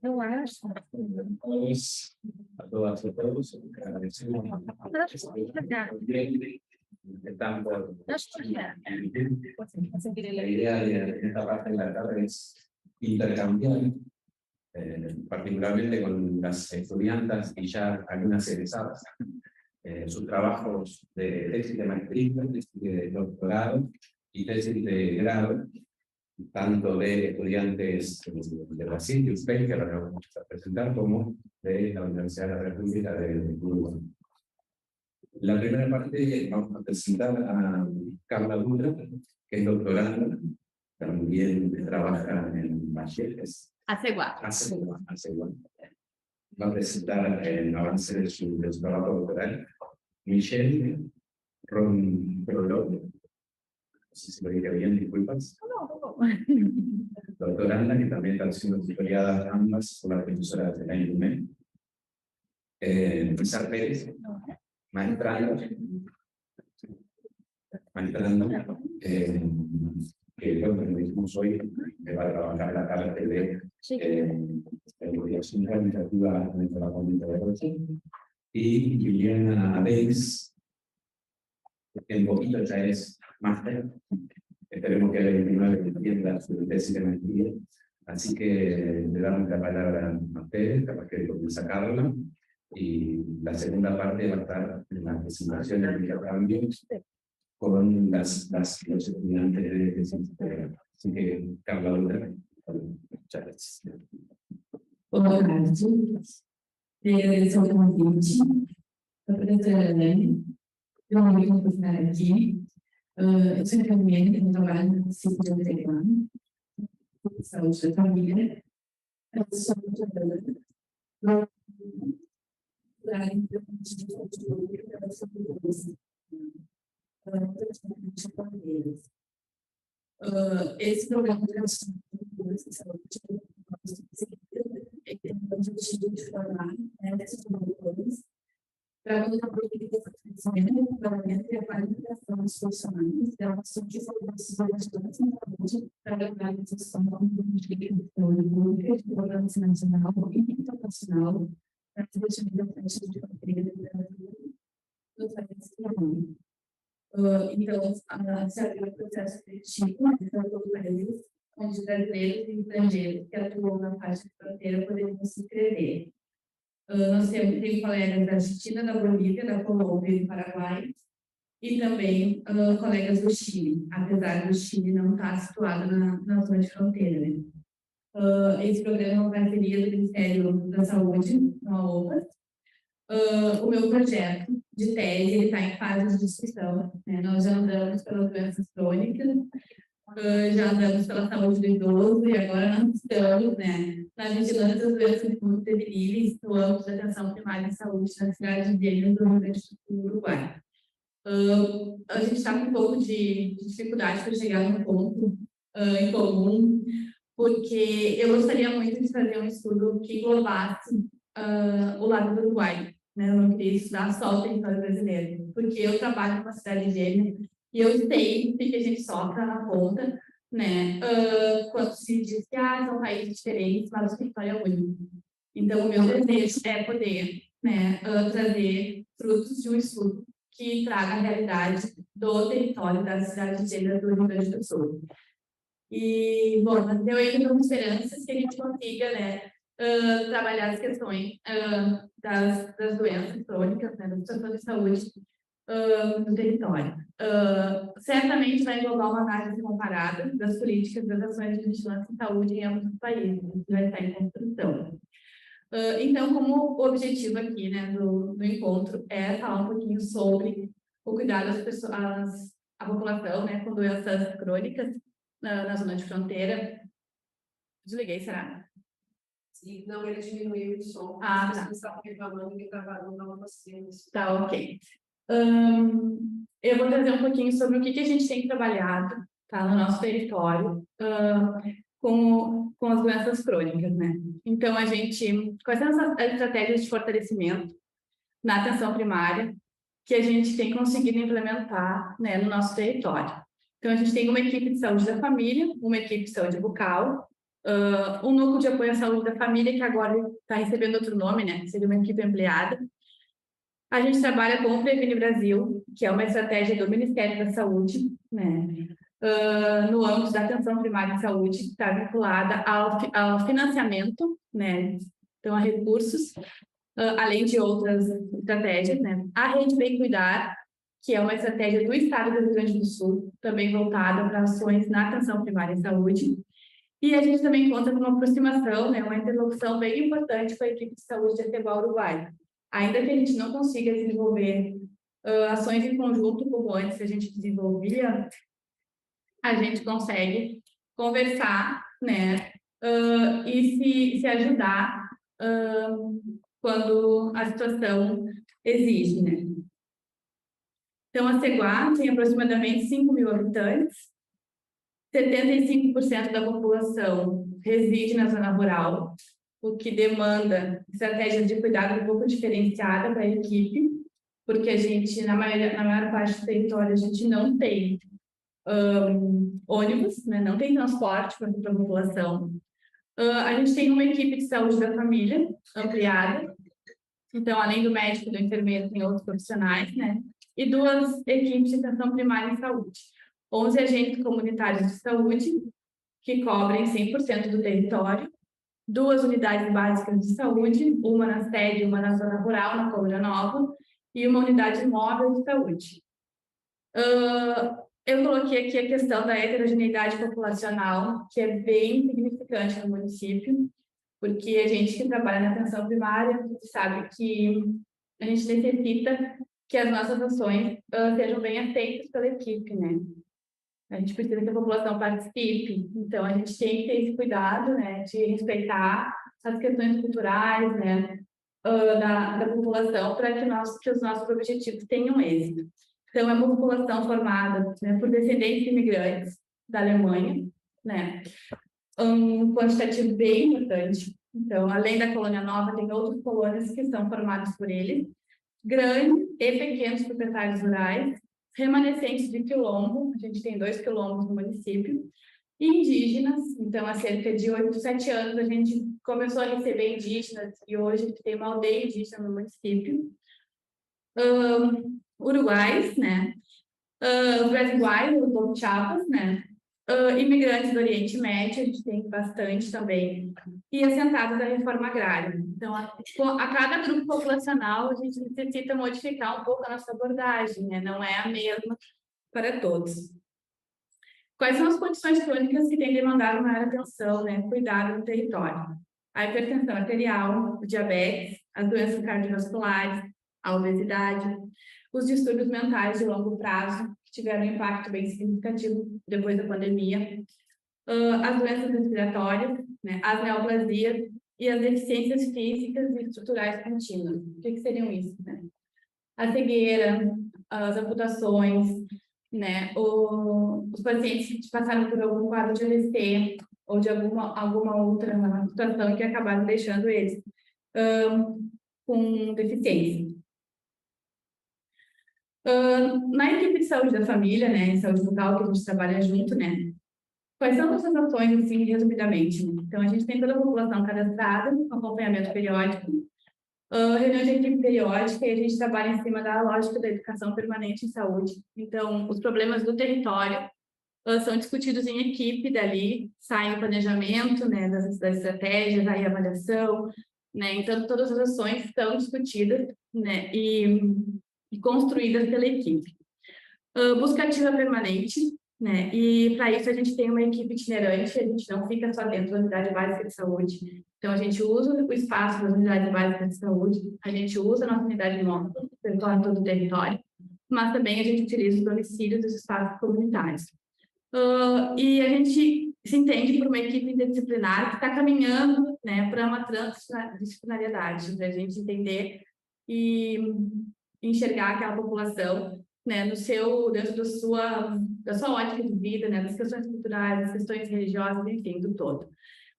Eu acho. A todas y a todos, agradecemos están por la idea de esta parte de la tarde es intercambiar, particularmente con las estudiantes y ya algunas egresadas, sus trabajos de tesis de maestría, tesis de doctorado y tesis de grado, tanto de estudiantes de Brasil, de USPEC, que ahora vamos a presentar, como de la Universidad de la República de Uruguay. La primera parte vamos a presentar a Carla Dura, que es doctoranda, también trabaja en Bachilleres. Aceguá. Va a presentar el avance de su trabajo doctoral. Michelle Prolog, no sé si lo dije bien, disculpas. Doctoranda, que también están siendo tutoriadas ambas por las profesoras de la INUME. César Pérez, maestrando, que lo que dijimos hoy, me va a trabajar la parte de investigación cualitativa dentro de la comunidad de Roche. Y Liliana Davis, que un poquito ya es máster. Esperemos que el 29 entienda su tesis de maestría. Así que le damos la palabra a ustedes, capaz que comienza a Carla. Y la segunda parte va a estar en la presentación del intercambio con los estudiantes de tesis. Así que, Carla, muchas gracias. Boa tarde. Agradeço ao convite. Estou apresentando. Eu vou começar aqui. Eu sou enfermeira, tenho trabalho no Centro de Telecom, saúde da família. Eu sou esse programa de saúde tem o objetivo de formar esses trabalhadores para o desenvolvimento e a qualificação dos funcionários da ação de saúde para a realização de pública, de programação nacional e internacional, para a diversidade de fronteira do país. Então, se abriu o processo seletivo para todo o país, onde brasileiros e estrangeiros que atuam na faixa de fronteira poderiam se inscrever. Nós temos colegas da Argentina, da Bolívia, da Colômbia e do Paraguai, e também colegas do Chile, apesar do Chile não estar situado na zona de fronteira. Esse programa é uma parceria do Ministério da Saúde, na OPAS. O meu projeto de tese está em fase de discussão. Nós já andamos pelas doenças crônicas, já andamos pela saúde do idoso e agora nós estamos na vigilância das doenças preveníveis no âmbito da atenção primária de saúde na cidade de Minas, no Rio Grande do Uruguai. A gente está com um pouco de dificuldade para chegar num ponto em comum, porque eu gostaria muito de fazer um estudo que englobasse o lado do Uruguai. Eu não queria estudar só o território brasileiro, porque eu trabalho numa cidade gêmea e eu sei o que a gente sofre na ponta, quando se diz que são países diferentes, mas o território é único. Então, o meu desejo é poder trazer frutos de um estudo que traga a realidade do território da cidade gêmea do Rio Grande do Sul. E, bom, eu ainda tenho esperanças que a gente consiga, trabalhar as questões das doenças crônicas, da situação de saúde no território. Certamente vai englobar uma análise comparada das políticas das ações de vigilância em saúde em ambos os países, que vai estar em construção. Então, como o objetivo aqui do encontro é falar um pouquinho sobre o cuidado das pessoas, a população com doenças crônicas na zona de fronteira. Desliguei, será? Sim, não, ele diminuiu o som. Tá. As pessoas estavam reclamando que não estava conseguindo. Tá, ok. Eu vou trazer um pouquinho sobre o que a gente tem trabalhado no nosso território com as doenças crônicas, Então, quais são as estratégias de fortalecimento na atenção primária que a gente tem conseguido implementar no nosso território? Então, a gente tem uma equipe de saúde da família, uma equipe de saúde bucal um núcleo de apoio à saúde da família, que agora está recebendo outro nome, né? Seria uma equipe ampliada. A gente trabalha com o Previne Brasil, que é uma estratégia do Ministério da Saúde, né? No âmbito da atenção primária de saúde, que está vinculada ao financiamento, né? Então, a recursos, além de outras estratégias, né? A Rede Bem Cuidar, que é uma estratégia do Estado do Rio Grande do Sul, também voltada para ações na atenção primária em saúde. E a gente também conta com uma aproximação, né, uma interlocução bem importante com a equipe de saúde de Atebá, Uruguai. Ainda que a gente não consiga desenvolver ações em conjunto como antes a gente desenvolvia, a gente consegue conversar, né, e se ajudar quando a situação exige, né. Então, a Ceguá tem aproximadamente 5.000 habitantes, 75% da população reside na zona rural, o que demanda estratégias de cuidado um pouco diferenciada para a equipe, porque a gente, na maior parte do território, a gente não tem ônibus, né? Não tem transporte para a população. A gente tem uma equipe de saúde da família ampliada, então, além do médico e do enfermeiro, tem outros profissionais, né? E 2 equipes de atenção primária em saúde. 11 agentes comunitários de saúde, que cobrem 100% do território, 2 unidades básicas de saúde, uma na sede, uma na zona rural, na Câmara Nova, e uma unidade móvel de saúde. Eu coloquei aqui a questão da heterogeneidade populacional, que é bem significante no município, porque a gente que trabalha na atenção primária sabe que a gente necessita que as nossas ações sejam bem aceitas pela equipe, né? A gente precisa que a população participe, então a gente tem que ter esse cuidado, né, de respeitar as questões culturais, né, da população para que os nossos objetivos tenham êxito. Então, é uma população formada, né, por descendentes imigrantes da Alemanha, né, um quantitativo bem importante. Então, além da Colônia Nova, tem outras colônias que são formadas por eles, grandes e pequenos proprietários rurais, remanescentes de quilombo, a gente tem 2 quilombos no município, e indígenas, então há cerca de 8, 7 anos a gente começou a receber indígenas, e hoje tem uma aldeia indígena no município, uruguais, né, brasilianos, o povo Chiapas, né, imigrantes do Oriente Médio, a gente tem bastante também, e assentados da reforma agrária. Então, a cada grupo populacional, a gente necessita modificar um pouco a nossa abordagem, né? Não é a mesma para todos. Quais são as condições crônicas que têm demandado maior atenção, né? Cuidado no território? A hipertensão arterial, o diabetes, as doenças cardiovasculares, a obesidade, os distúrbios mentais de longo prazo, que tiveram um impacto bem significativo depois da pandemia, as doenças respiratórias, né, as neoplasias e as deficiências físicas e estruturais contínuas. O que seriam isso, né? A cegueira, as amputações, né, os pacientes que passaram por algum quadro de AVC ou de alguma outra situação que acabaram deixando eles com deficiência. Na equipe de saúde da família, né, em saúde bucal, que a gente trabalha junto, né, quais são essas ações, assim, resumidamente? Né? Então, a gente tem toda a população cadastrada, acompanhamento periódico, reunião de equipe periódica, e a gente trabalha em cima da lógica da educação permanente em saúde. Então, os problemas do território são discutidos em equipe, dali sai o planejamento, né, das estratégias, aí a avaliação, né, então todas as ações são discutidas, né, e construídas pela equipe. Busca ativa permanente, né, e para isso a gente tem uma equipe itinerante, a gente não fica só dentro da unidade básica de saúde, então a gente usa o espaço das unidades básicas de saúde, a gente usa a nossa unidade móvel, percorre todo o território, mas também a gente utiliza os domicílios dos espaços comunitários. E a gente se entende por uma equipe interdisciplinar que está caminhando, né, para uma transdisciplinariedade, para a gente entender e enxergar aquela população, né, dentro da sua ótica de vida, né, das questões culturais, das questões religiosas, enfim, do todo.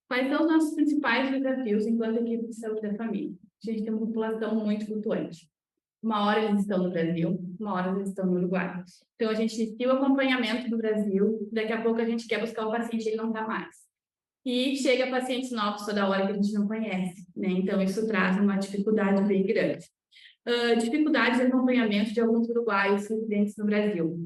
Quais são os nossos principais desafios enquanto equipe de saúde da família? A gente tem uma população muito flutuante. Uma hora eles estão no Brasil, uma hora eles estão no Uruguai. Então, a gente inicia o acompanhamento do Brasil, daqui a pouco a gente quer buscar o paciente e ele não está mais. e chega pacientes novos toda hora que a gente não conhece, né? Então, isso traz uma dificuldade bem grande. Dificuldades de acompanhamento de alguns uruguaios residentes no Brasil,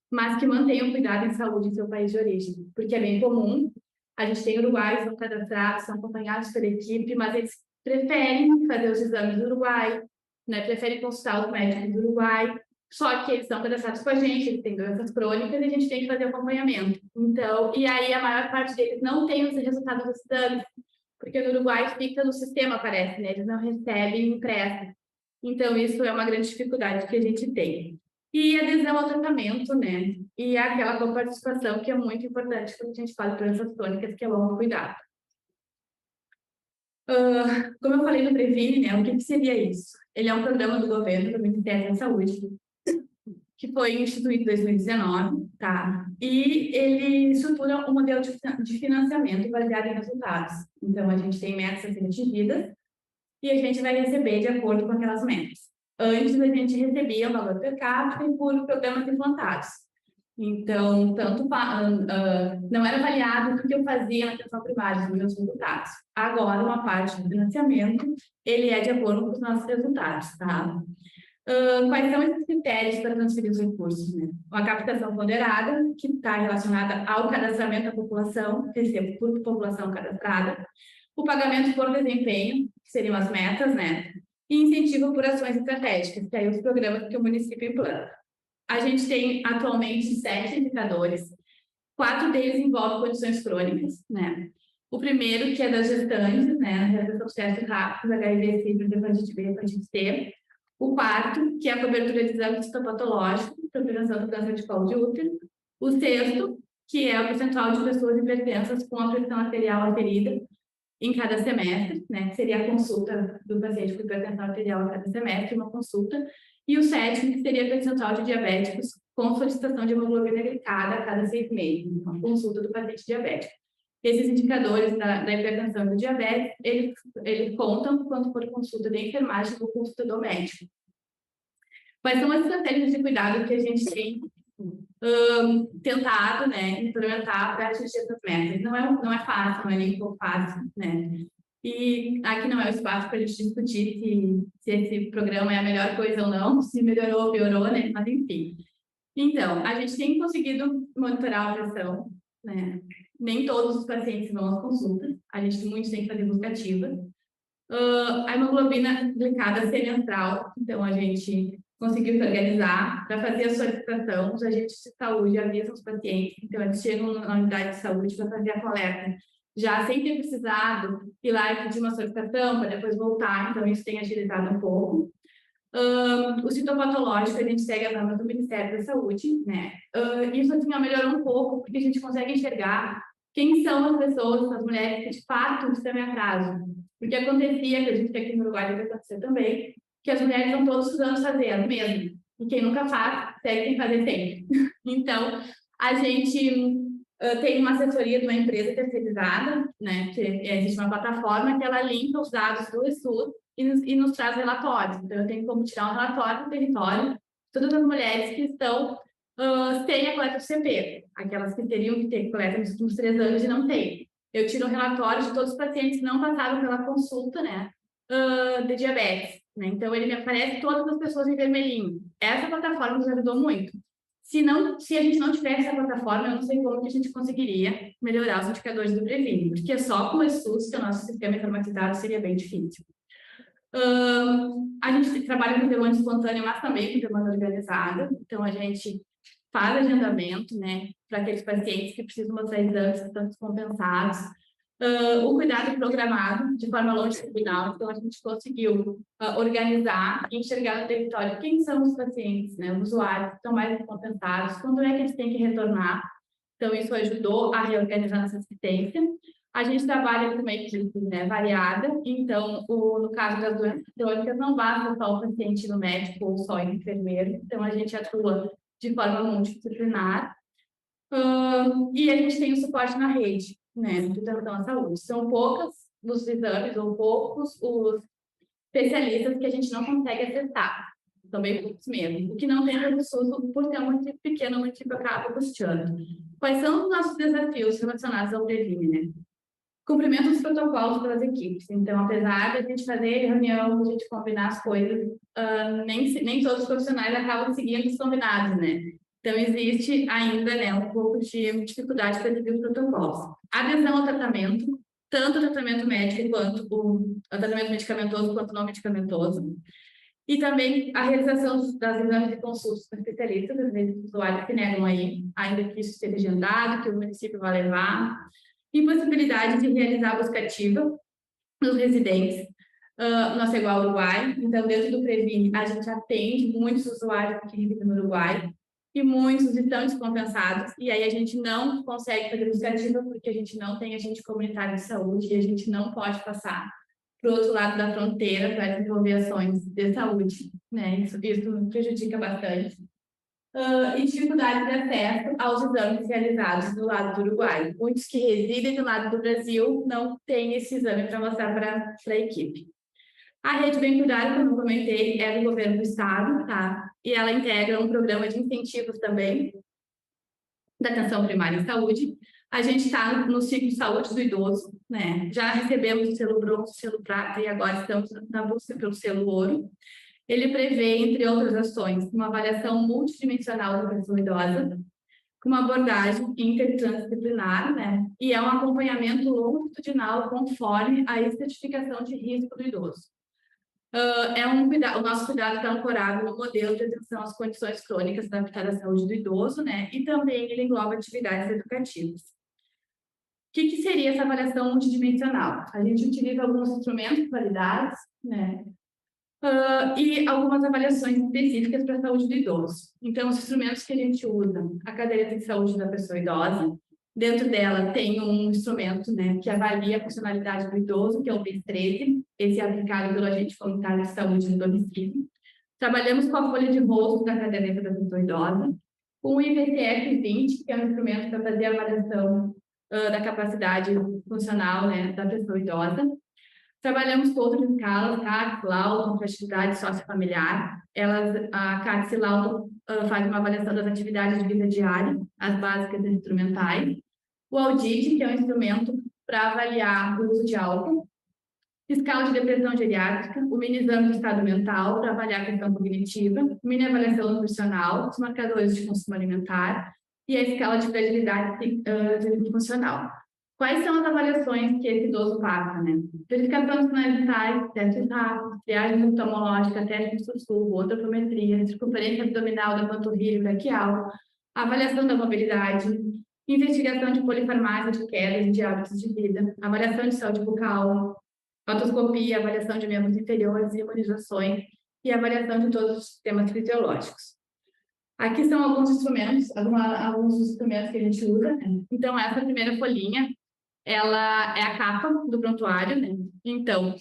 mas que mantenham cuidado em saúde em seu país de origem, porque é bem comum, a gente tem uruguaios não cadastrados, são acompanhados pela equipe, mas eles preferem fazer os exames do Uruguai, né? Preferem consultar os médicos do Uruguai, só que eles estão cadastrados com a gente, eles têm doenças crônicas e a gente tem que fazer acompanhamento. Então, e aí a maior parte deles não tem os resultados dos exames, porque no Uruguai fica no sistema, parece, né? Eles não recebem impresso. Então, isso é uma grande dificuldade que a gente tem. E adesão ao tratamento, né? E aquela coparticipação que é muito importante quando a gente fala de doenças crônicas, que é o autocuidado. Como eu falei no Previne, né? O que seria isso? Ele é um programa do governo, do Ministério da Saúde, que foi instituído em 2019, tá? E ele estrutura um modelo de financiamento baseado em resultados. Então, a gente tem metas a serem atingidas e a gente vai receber de acordo com aquelas metas. Antes, a gente recebia o valor per capita e por programas implantados. Então, não era avaliado o que eu fazia na atenção primária, os meus resultados. Agora, uma parte do financiamento, ele é de acordo com os nossos resultados, tá? Quais são esses critérios para transferir os recursos, né? Uma captação ponderada, que está relacionada ao cadastramento da população, recebo por população cadastrada, o pagamento por desempenho, que seriam as metas, né? E incentivo por ações estratégicas, que é os programas que o município implanta. A gente tem atualmente 7 indicadores, 4 deles envolvem condições crônicas, né? O primeiro, que é das gestantes, né? A realização de testes rápidos, HIV, sífilis, hepatite B, hepatite C. O quarto, que é a cobertura de exame histopatológico para prevenção do câncer de colo de útero. O sexto, que é o percentual de pessoas hipertensas com a pressão arterial aferida em cada semestre, né? Que seria a consulta do paciente com hipertensão arterial a cada semestre, uma consulta. E o sétimo, que seria o percentual de diabéticos com solicitação de hemoglobina glicada a cada 6 meses, uma consulta do paciente diabético. Esses indicadores da hipertensão e do diabetes, eles contam quando for consulta de enfermagem ou consulta do médico. Quais são as estratégias de cuidado que a gente tem tentado, né, implementar para atingir essas metas? Não é fácil, não é nem um pouco fácil, né? E aqui não é o espaço para a gente discutir se esse programa é a melhor coisa ou não, se melhorou ou piorou, né? Mas enfim. Então, a gente tem conseguido monitorar a pressão, né? Nem todos os pacientes vão às consultas, a gente muitos tem que fazer busca ativa. A hemoglobina glicada semestral, então a gente conseguiu se organizar para fazer a solicitação, os agentes de saúde avisam os pacientes, então eles chegam na unidade de saúde para fazer a coleta, já sem ter precisado ir lá e pedir uma solicitação para depois voltar, então isso tem agilizado um pouco. O citopatológico, a gente segue a norma do Ministério da Saúde, né? Isso, assim, melhorou um pouco, porque a gente consegue enxergar quem são as pessoas, as mulheres que, de fato, estão em atraso. Porque acontecia, que a gente aqui no Uruguai deve acontecer também, que as mulheres estão todos estudando fazer as mesmas. E quem nunca faz, segue sem fazer sempre. Então, a gente tem uma assessoria de uma empresa terceirizada, né? Que existe uma plataforma que ela limpa os dados do estudo e nos traz relatórios. Então, eu tenho como tirar um relatório do território, todas as mulheres que estão sem a coleta do CP, aquelas que teriam que ter coleta nos últimos 3 anos e não tem. Eu tiro um relatório de todos os pacientes que não passaram pela consulta, né, de diabetes, né? Então, ele me aparece todas as pessoas em vermelhinho. Essa plataforma nos ajudou muito. Se a gente não tivesse essa plataforma, eu não sei como que a gente conseguiria melhorar os indicadores do Previne, porque só com o SUS, que o nosso sistema informatizado, seria bem difícil. A gente trabalha com demanda espontânea, mas também com demanda organizada. Então, a gente faz agendamento, né, para aqueles pacientes que precisam mostrar exames que estão descompensados. O cuidado programado, de forma longitudinal. Então, a gente conseguiu organizar e enxergar no território quem são os pacientes, né, os usuários que estão mais descompensados, quando é que eles têm que retornar. Então, isso ajudou a reorganizar nossa assistência. A gente trabalha com uma equipe, né, variada, então, no caso das doenças crônicas, não basta só o paciente no médico ou só o enfermeiro, então a gente atua de forma multidisciplinar, e a gente tem o suporte na rede, né, de atenção à saúde. São poucos os exames ou poucos os especialistas que a gente não consegue acessar, são bem poucos mesmo, o que não tem no SUS por ter um município pequeno, o município acaba custeando. Quais são os nossos desafios relacionados ao Previne, né? Cumprimento dos protocolos pelas equipes. Então, apesar de a gente fazer reunião, a gente combinar as coisas, nem todos os profissionais acabam seguindo os combinados, né? Então, existe ainda, né, um pouco de dificuldade para seguir os protocolos. Adesão ao tratamento, tanto o tratamento médico quanto o tratamento medicamentoso quanto não medicamentoso. E também a realização das exames de consultas com especialistas, às vezes os usuários que negam aí, ainda que isso esteja agendado, que o município vai levar. Impossibilidade de realizar a busca ativa nos residentes. Nossa igual ao Uruguai. Então, dentro do Previne, a gente atende muitos usuários que vivem no Uruguai e muitos estão descompensados. E aí a gente não consegue fazer busca ativa porque a gente não tem agente comunitário de saúde e a gente não pode passar para o outro lado da fronteira para desenvolver ações de saúde, né? Isso prejudica bastante. E dificuldade de acesso aos exames realizados do lado do Uruguai. Muitos que residem do lado do Brasil não têm esse exame para mostrar para a equipe. A Rede Bem Cuidado, como eu comentei, é do governo do estado, tá? E ela integra um programa de incentivos também da atenção primária em saúde. A gente está no ciclo de saúde do idoso, né? Já recebemos o selo bronze, o selo prata e agora estamos na busca pelo selo ouro. Ele prevê, entre outras ações, uma avaliação multidimensional da pessoa idosa, com uma abordagem intertransdisciplinar, né? E é um acompanhamento longitudinal conforme a estratificação de risco do idoso. O nosso cuidado está ancorado no modelo de atenção às condições crônicas adaptadas à saúde do idoso, né? E também ele engloba atividades educativas. O que seria essa avaliação multidimensional? A gente utiliza alguns instrumentos validados, né? E algumas avaliações específicas para a saúde do idoso. Então, os instrumentos que a gente usa, a cadeira de saúde da pessoa idosa, dentro dela tem um instrumento, né, que avalia a funcionalidade do idoso, que é o PES-13, esse é aplicado pelo agente comunitário de saúde no domicílio. Trabalhamos com a folha de rosto da caderneta da pessoa idosa, com o IVCF-20, que é um instrumento para fazer a avaliação da capacidade funcional, né, da pessoa idosa. Trabalhamos com outras escalas, CACS, Lauton, complexidade sociofamiliar. A CACS e Lauton faz uma avaliação das atividades de vida diária, as básicas e instrumentais. O AUDIT, que é um instrumento para avaliar o uso de álcool. Escala de depressão geriátrica, o mini-exame do estado mental, para avaliar a questão cognitiva, mini-avaliação nutricional, os marcadores de consumo alimentar e a escala de fragilidade funcional. Quais são as avaliações que esse idoso passa, né? Verificação de sinais vitais, testes rápidos, triagem oftalmológica, teste de sussurro, antropometria, circunferência abdominal da panturrilha e braquial, avaliação da mobilidade, investigação de polifarmácia de quedas e de hábitos de vida, avaliação de saúde bucal, otoscopia, avaliação de membros inferiores, imunizações e avaliação de todos os sistemas fisiológicos. Aqui são alguns instrumentos, alguns dos instrumentos que a gente usa. Então, essa primeira folhinha, ela é a capa do prontuário, né? Então,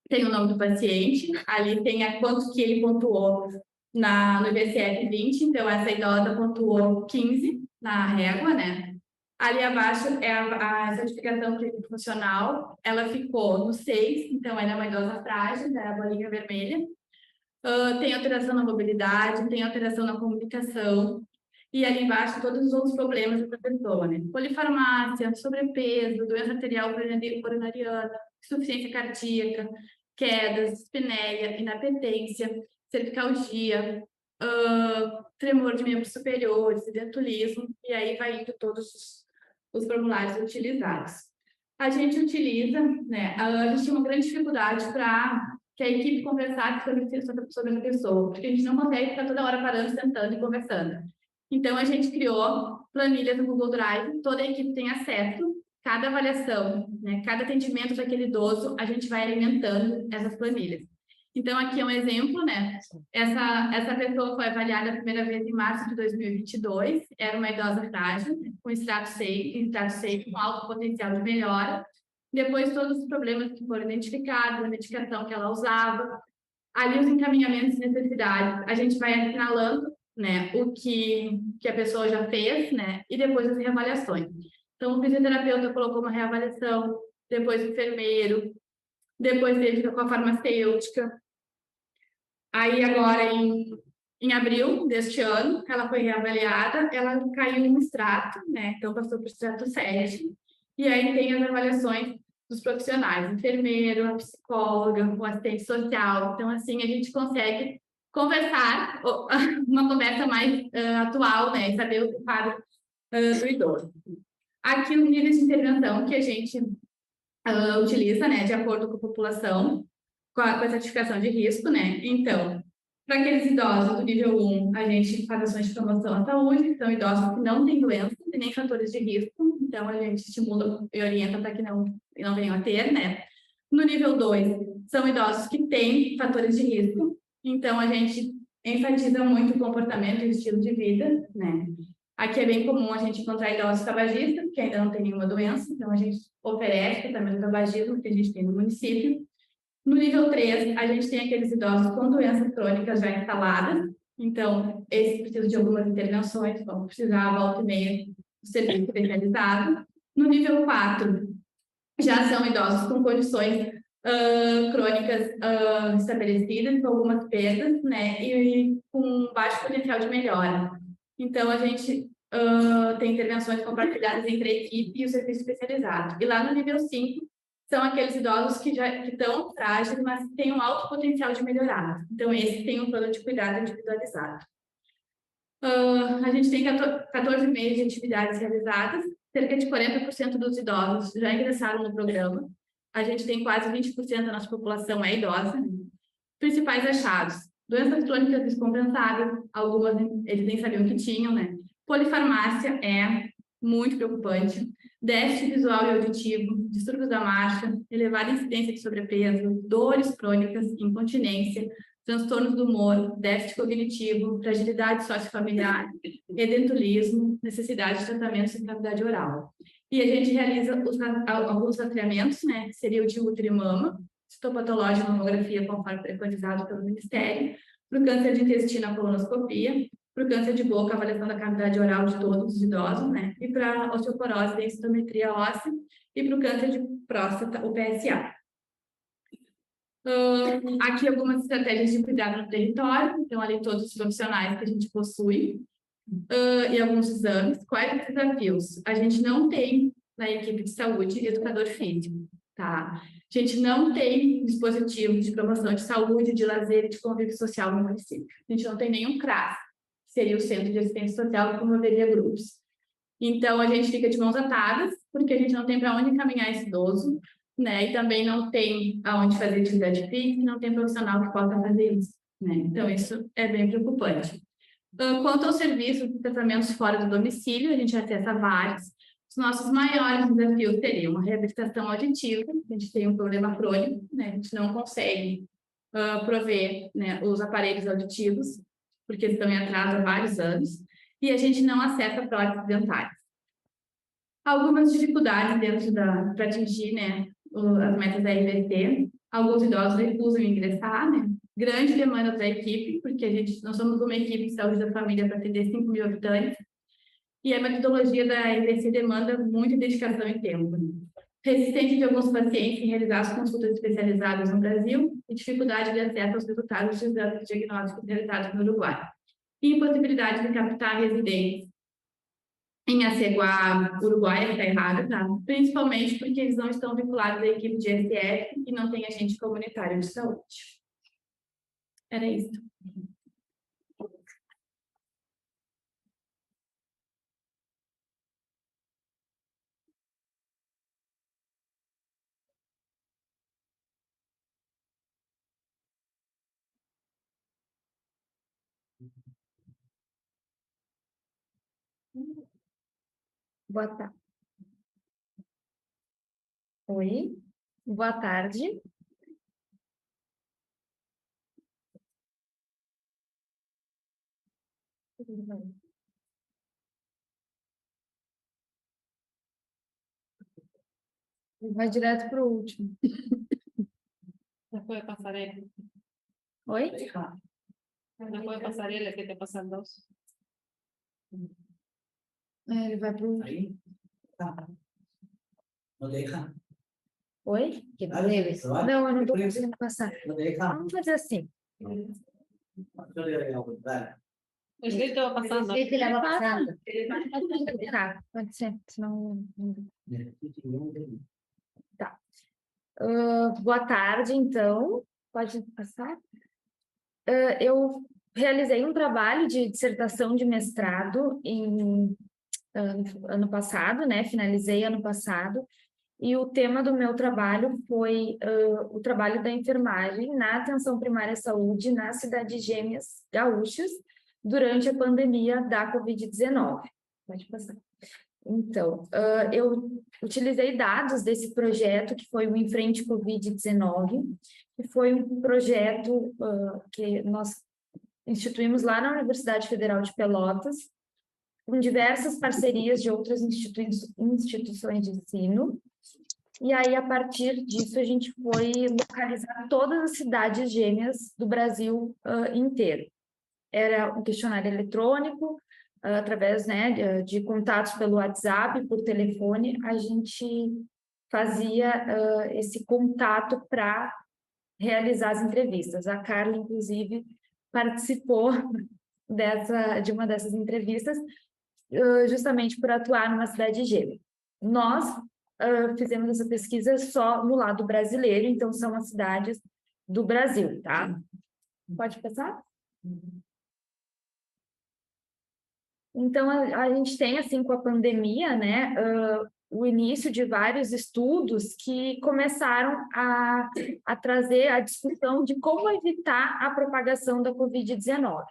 tem o nome do paciente, ali tem quanto que ele pontuou no IBCF-20, então essa idosa pontuou 15 na régua, né? Ali abaixo é a certificação clínica funcional, ela ficou no 6, então ela é uma idosa frágil, né? A bolinha vermelha. Tem alteração na mobilidade, tem alteração na comunicação, e ali embaixo todos os outros problemas dessa pessoa, né? Polifarmácia, sobrepeso, doença arterial coronariana, insuficiência cardíaca, quedas, dispneia, inapetência, cervicalgia, tremor de membros superiores, dentulismo, e aí vai indo todos os formulários utilizados. A gente utiliza, né? A gente tinha uma grande dificuldade para que a equipe conversasse sobre a pessoa, porque a gente não consegue ficar toda hora parando, sentando e conversando. Então, a gente criou planilhas no Google Drive, toda a equipe tem acesso, cada avaliação, né, cada atendimento daquele idoso, a gente vai alimentando essas planilhas. Então, aqui é um exemplo, né? Essa pessoa foi avaliada a primeira vez em março de 2022, era uma idosa frágil, com extrato 6, com alto potencial de melhora. Depois, todos os problemas que foram identificados, a medicação que ela usava, ali os encaminhamentos e necessidades, a gente vai assinalando, né, o que a pessoa já fez, né, e depois as reavaliações. Então, o fisioterapeuta colocou uma reavaliação, depois o enfermeiro, depois ele fica com a farmacêutica. Aí, agora, em abril deste ano, ela foi reavaliada, ela caiu em extrato, né, então passou para o extrato 7, E aí tem as avaliações dos profissionais, enfermeiro, a psicóloga, o assistente social. Então, assim, a gente consegue conversar, uma conversa mais atual, né? E saber o quadro do idoso. Aqui, os níveis de intervenção que a gente utiliza, né, de acordo com a população, com a certificação de risco, né? Então, para aqueles idosos do nível 1, a gente faz ações de promoção à saúde, que são idosos que não têm doenças e nem fatores de risco, então a gente estimula e orienta para que não venham a ter, né? No nível 2, são idosos que têm fatores de risco, então a gente enfatiza muito o comportamento e o estilo de vida, né? Aqui é bem comum a gente encontrar idosos tabagistas, que ainda não têm nenhuma doença, então a gente oferece também o tabagismo que a gente tem no município. No nível 3, a gente tem aqueles idosos com doenças crônicas já instaladas, então esses precisam de algumas intervenções, vão precisar, volta e meia, do serviço especializado. No nível 4, já são idosos com condições crônicas estabelecidas, com algumas perdas, né, e com baixo potencial de melhora. Então, a gente tem intervenções compartilhadas entre a equipe e o serviço especializado. E lá no nível 5, são aqueles idosos que estão frágeis, mas têm um alto potencial de melhorar. Então, esse tem um plano de cuidado individualizado. A gente tem 14 meses de atividades realizadas, cerca de 40% dos idosos já ingressaram no programa. A gente tem quase 20% da nossa população é idosa. Principais achados: doenças crônicas descompensadas, algumas eles nem sabiam que tinham, né? Polifarmácia é muito preocupante. Déficit visual e auditivo, distúrbios da marcha, elevada incidência de sobrepeso, dores crônicas, incontinência, transtornos do humor, déficit cognitivo, fragilidade sociofamiliar, edentulismo, necessidade de tratamentos de cavidade oral. E a gente realiza alguns rastreamentos, né? Seria o de útero e mama, histopatológica, mamografia, conforme preconizado pelo Ministério, para o câncer de intestino, a colonoscopia, para o câncer de boca, a avaliação da cavidade oral de todos os idosos, né? E para a osteoporose, densitometria óssea, e para o câncer de próstata, o PSA. Aqui algumas estratégias de cuidado no território, então ali todos os profissionais que a gente possui, e alguns exames. Quais os desafios? A gente não tem na equipe de saúde educador físico, tá? A gente não tem dispositivo de promoção de saúde, de lazer e de convívio social no município. A gente não tem nenhum CRAS, que seria o Centro de Assistência Social que promoveria grupos. Então, a gente fica de mãos atadas, porque a gente não tem para onde encaminhar esse idoso, né? E também não tem aonde fazer atividade física, não tem profissional que possa fazer isso, né? Então, isso é bem preocupante. Quanto aos serviços de tratamentos fora do domicílio, a gente acessa vários. Os nossos maiores desafios seriam a reabilitação auditiva, a gente tem um problema crônico, né? A gente não consegue prover, né, os aparelhos auditivos, porque estão em atraso há vários anos, e a gente não acessa próteses dentárias. Algumas dificuldades dentro para atingir, né, as metas da RBT. Alguns idosos recusam ingressar, né? Grande demanda para a equipe, porque nós somos uma equipe de saúde da família para atender 5 mil habitantes, e a metodologia da RBC demanda muita dedicação e tempo. Resistência de alguns pacientes em realizar as consultas especializadas no Brasil e dificuldade de acesso aos resultados de exames diagnósticos realizados no Uruguai. E impossibilidade de captar residentes em Aceguá, Uruguai, está errado, tá? Principalmente porque eles não estão vinculados à equipe de SF e não tem agente comunitário de saúde. Era isso. Boa tarde. Oi, boa tarde. Vai direto para o último. Já foi a passarela? Oi? Já foi a passarela que te pasan dos? Ele vai para o último. Ahí. No te deja. Oi? Que Ah, deve? você vai? Não, eu não estou conseguindo passar. No te deja. Vamos fazer assim. Yo le voy a preguntar. Hoje ele estava passando. Ele estava passando. Tá, pode ser, senão... Tá. Boa tarde, então. Pode passar? Eu realizei um trabalho de dissertação de mestrado em ano passado, né? Finalizei ano passado. E o tema do meu trabalho foi o trabalho da enfermagem na atenção primária à saúde nas cidades gêmeas gaúchas durante a pandemia da Covid-19. Pode passar. Então, eu utilizei dados desse projeto, que foi o Enfrente Covid-19, que foi um projeto que nós instituímos lá na Universidade Federal de Pelotas, com diversas parcerias de outras instituições de ensino. E aí, a partir disso, a gente foi localizar todas as cidades gêmeas do Brasil inteiro. Era um questionário eletrônico, através, né, de contatos pelo WhatsApp, por telefone, a gente fazia esse contato para realizar as entrevistas. A Carla, inclusive, participou de uma dessas entrevistas, justamente por atuar numa cidade gêmea. Nós fizemos essa pesquisa só no lado brasileiro, então são as cidades do Brasil, tá? Pode passar? Então, a gente tem, assim, com a pandemia, né, o início de vários estudos que começaram a trazer a discussão de como evitar a propagação da Covid-19.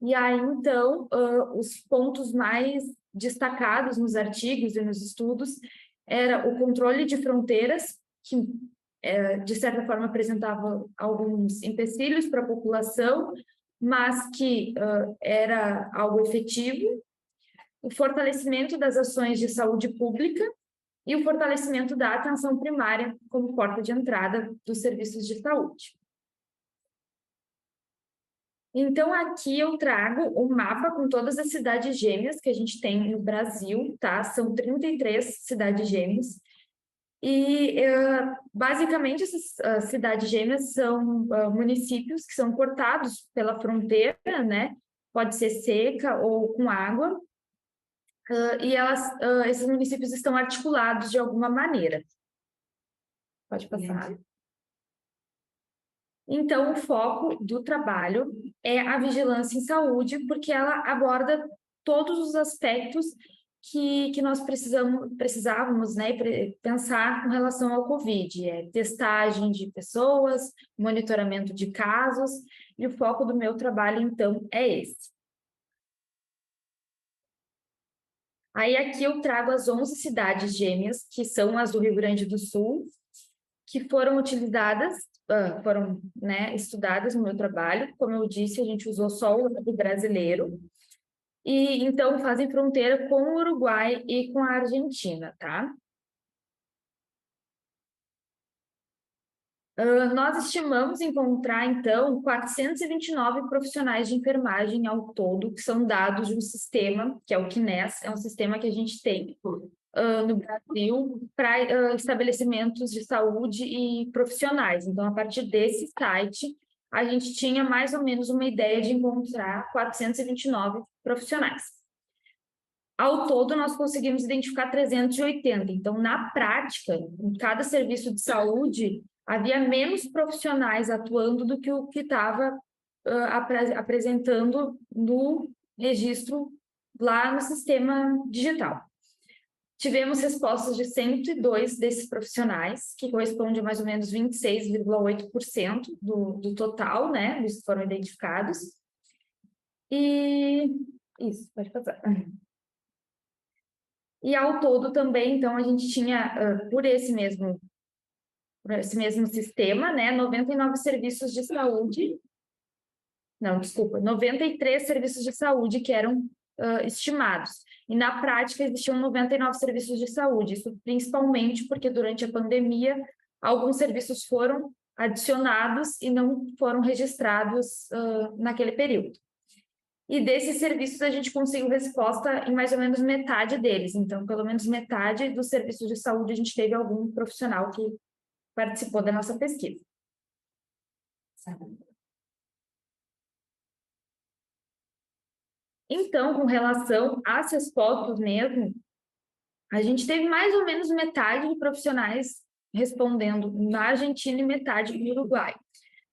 E aí, então, os pontos mais destacados nos artigos e nos estudos era o controle de fronteiras, que, de certa forma, apresentava alguns empecilhos para a população, mas que era algo efetivo, o fortalecimento das ações de saúde pública e o fortalecimento da atenção primária como porta de entrada dos serviços de saúde. Então, aqui eu trago um mapa com todas as cidades gêmeas que a gente tem no Brasil, tá? São 33 cidades gêmeas. E, basicamente, essas cidades gêmeas são municípios que são cortados pela fronteira, né? Pode ser seca ou com água. E esses municípios estão articulados de alguma maneira. Pode passar. Então, o foco do trabalho é a vigilância em saúde, porque ela aborda todos os aspectos que nós precisávamos, né, pensar com relação ao Covid. Testagem de pessoas, monitoramento de casos, e o foco do meu trabalho, então, é esse. Aí, aqui eu trago as 11 cidades gêmeas, que são as do Rio Grande do Sul, que foram utilizadas, foram, né, estudadas no meu trabalho. Como eu disse, a gente usou só o brasileiro. E, então, fazem fronteira com o Uruguai e com a Argentina, tá? Nós estimamos encontrar, então, 429 profissionais de enfermagem ao todo, que são dados de um sistema, que é o QNES, é um sistema que a gente tem no Brasil para estabelecimentos de saúde e profissionais. Então, a partir desse site, a gente tinha mais ou menos uma ideia de encontrar 429 profissionais. Ao todo, nós conseguimos identificar 380. Então, na prática, em cada serviço de saúde, havia menos profissionais atuando do que o que estava apresentando no registro lá no sistema digital. Tivemos respostas de 102 desses profissionais, que corresponde a mais ou menos 26,8% do total, né, dos que foram identificados. E isso, pode passar. E ao todo também, então, a gente tinha, por esse mesmo sistema, né, 99 serviços de saúde, não, desculpa, 93 serviços de saúde que eram estimados. E na prática existiam 99 serviços de saúde, isso principalmente porque durante a pandemia alguns serviços foram adicionados e não foram registrados naquele período. E desses serviços a gente conseguiu resposta em mais ou menos metade deles. Então, pelo menos metade dos serviços de saúde a gente teve algum profissional que participou da nossa pesquisa. Então, com relação às respostas mesmo, a gente teve mais ou menos metade de profissionais respondendo na Argentina e metade no Uruguai.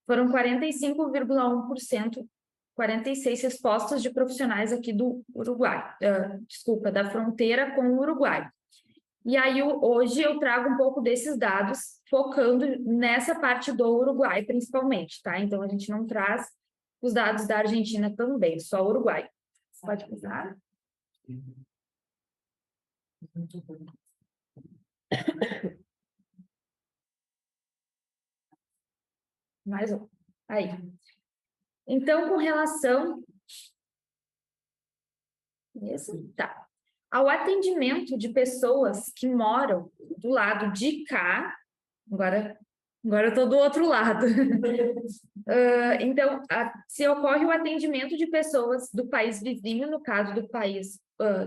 Foram 45,1%, 46 respostas de profissionais aqui do Uruguai, da fronteira com o Uruguai. E aí, hoje, eu trago um pouco desses dados, focando nessa parte do Uruguai, principalmente, tá? Então, a gente não traz os dados da Argentina também, só o Uruguai. Pode passar? Mais um. Aí. Então, com relação... Isso? Tá. Ao atendimento de pessoas que moram do lado de cá, agora eu estou do outro lado. Então, se ocorre o atendimento de pessoas do país vizinho, no caso do país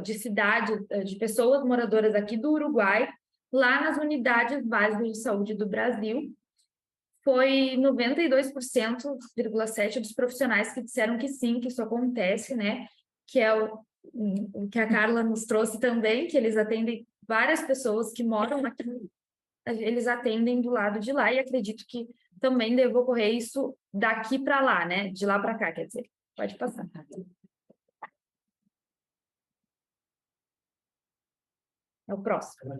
de cidade, de pessoas moradoras aqui do Uruguai, lá nas unidades básicas de saúde do Brasil, foi 92,7% dos profissionais que disseram que sim, que isso acontece, né? Que é o que a Carla nos trouxe também, que eles atendem várias pessoas que moram aqui, eles atendem do lado de lá, e acredito que também deve ocorrer isso daqui para lá, né? De lá para cá, quer dizer. Pode passar. É o próximo.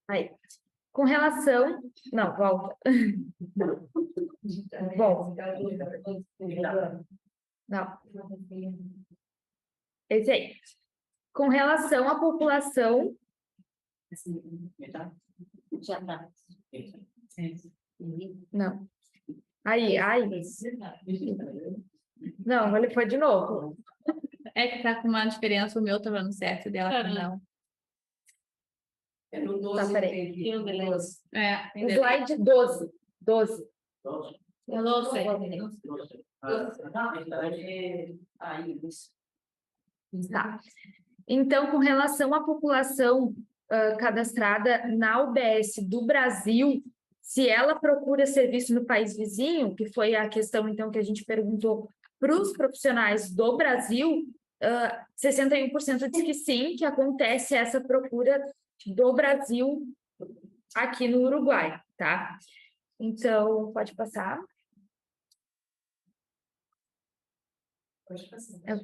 Aí. Com relação... Não, volta. Volta. Não. Esse aí. Com relação à população... Já tá. Não. Aí. Não, ele foi de novo. É que tá com uma diferença, o meu tá dando certo, dela tá não. É no 12. Tá, peraí. Tem o 12. É, O slide 12. 12. eu não sei. Tá. Então, com relação à população cadastrada na UBS do Brasil, se ela procura serviço no país vizinho, que foi a questão, então, que a gente perguntou para os profissionais do Brasil, 61% diz que sim, que acontece essa procura do Brasil aqui no Uruguai, tá? Então, pode passar.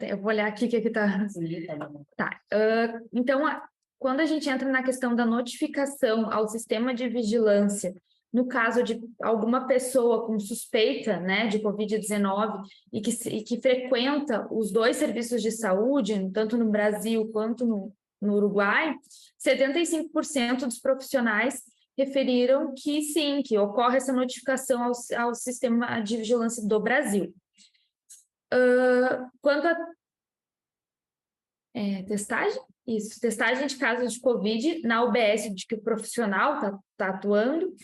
Eu vou olhar aqui o que está... Tá. Então, quando a gente entra na questão da notificação ao sistema de vigilância, no caso de alguma pessoa com suspeita, né, de Covid-19 e que frequenta os dois serviços de saúde, tanto no Brasil quanto no Uruguai, 75% dos profissionais referiram que sim, que ocorre essa notificação ao sistema de vigilância do Brasil. Quanto a testagem? Isso, testagem de casos de Covid na UBS de que o profissional está atuando,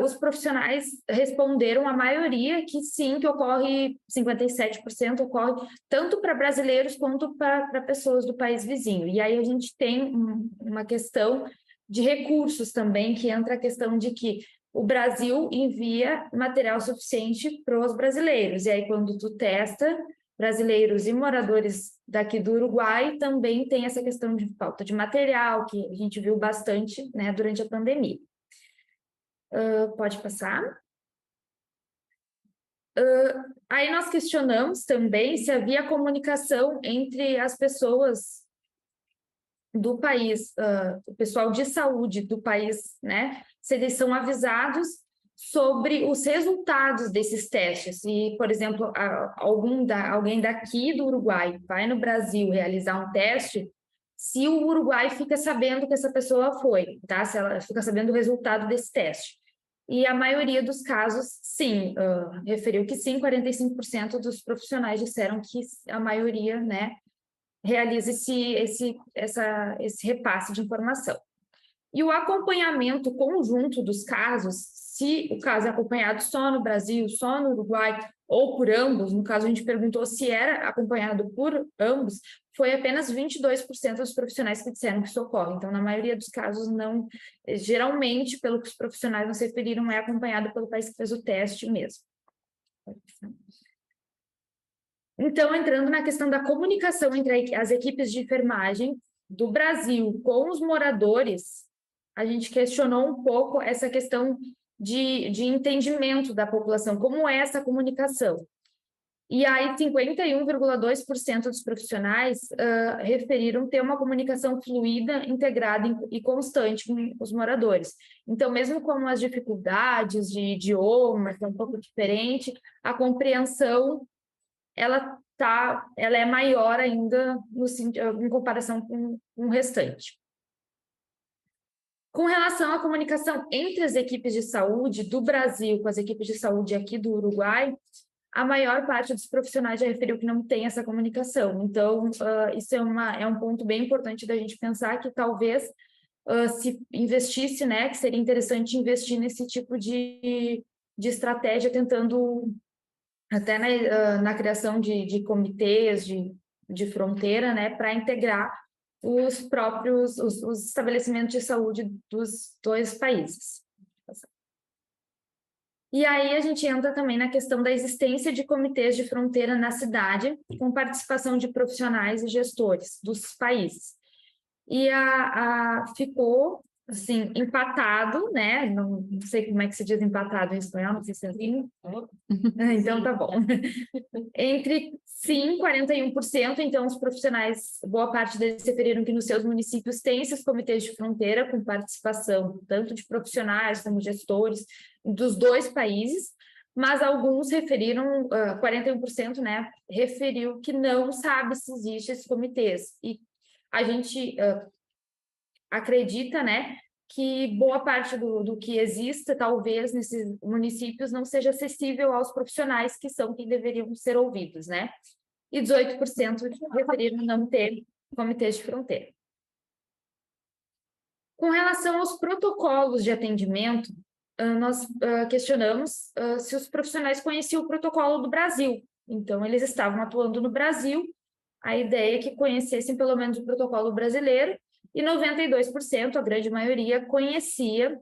os profissionais responderam a maioria que sim, que ocorre, 57% ocorre tanto para brasileiros quanto para pessoas do país vizinho. E aí a gente tem uma questão de recursos também, que entra a questão de que o Brasil envia material suficiente para os brasileiros. E aí, quando tu testa brasileiros e moradores daqui do Uruguai, também tem essa questão de falta de material, que a gente viu bastante, né, durante a pandemia. Pode passar. Aí nós questionamos também se havia comunicação entre as pessoas do país, o pessoal de saúde do país, né? Se eles são avisados sobre os resultados desses testes. E, por exemplo, alguém daqui do Uruguai vai no Brasil realizar um teste, se o Uruguai fica sabendo que essa pessoa foi, tá? Se ela fica sabendo o resultado desse teste. E a maioria dos casos, sim, referiu que sim, 45% dos profissionais disseram que a maioria, né, realiza esse repasse de informação. E o acompanhamento conjunto dos casos, se o caso é acompanhado só no Brasil, só no Uruguai, ou por ambos, no caso a gente perguntou se era acompanhado por ambos, foi apenas 22% dos profissionais que disseram que isso ocorre. Então, na maioria dos casos, não, geralmente, pelo que os profissionais nos referiram, é acompanhado pelo país que fez o teste mesmo. Então, entrando na questão da comunicação entre as equipes de enfermagem do Brasil com os moradores, a gente questionou um pouco essa questão de entendimento da população, como é essa comunicação. E aí, 51,2% dos profissionais referiram ter uma comunicação fluida, integrada e constante com os moradores. Então, mesmo com as dificuldades de idioma, que é um pouco diferente, a compreensão ela é maior ainda em comparação com o restante. Com relação à comunicação entre as equipes de saúde do Brasil com as equipes de saúde aqui do Uruguai, a maior parte dos profissionais já referiu que não tem essa comunicação. Então, isso é um ponto bem importante da gente pensar que talvez se investisse, né, que seria interessante investir nesse tipo de estratégia, tentando até na criação de comitês de fronteira, né, para integrar os próprios os estabelecimentos de saúde dos dois países. E aí a gente entra também na questão da existência de comitês de fronteira na cidade, com participação de profissionais e gestores dos países. E ficou assim, empatado, né? Não sei como é que se diz empatado em espanhol, não sei se é assim. Então tá bom. Entre sim, 41%, então os profissionais, boa parte deles referiram que nos seus municípios tem esses comitês de fronteira com participação tanto de profissionais como gestores dos dois países, mas alguns referiram, 41%, né, referiu que não sabe se existe esses comitês. E a gente acredita, né, que boa parte do que exista, talvez, nesses municípios não seja acessível aos profissionais que são quem deveriam ser ouvidos, né? E 18% referiram não ter comitês de fronteira. Com relação aos protocolos de atendimento, nós questionamos se os profissionais conheciam o protocolo do Brasil. Então, eles estavam atuando no Brasil, a ideia é que conhecessem pelo menos o protocolo brasileiro, e 92%, a grande maioria, conhecia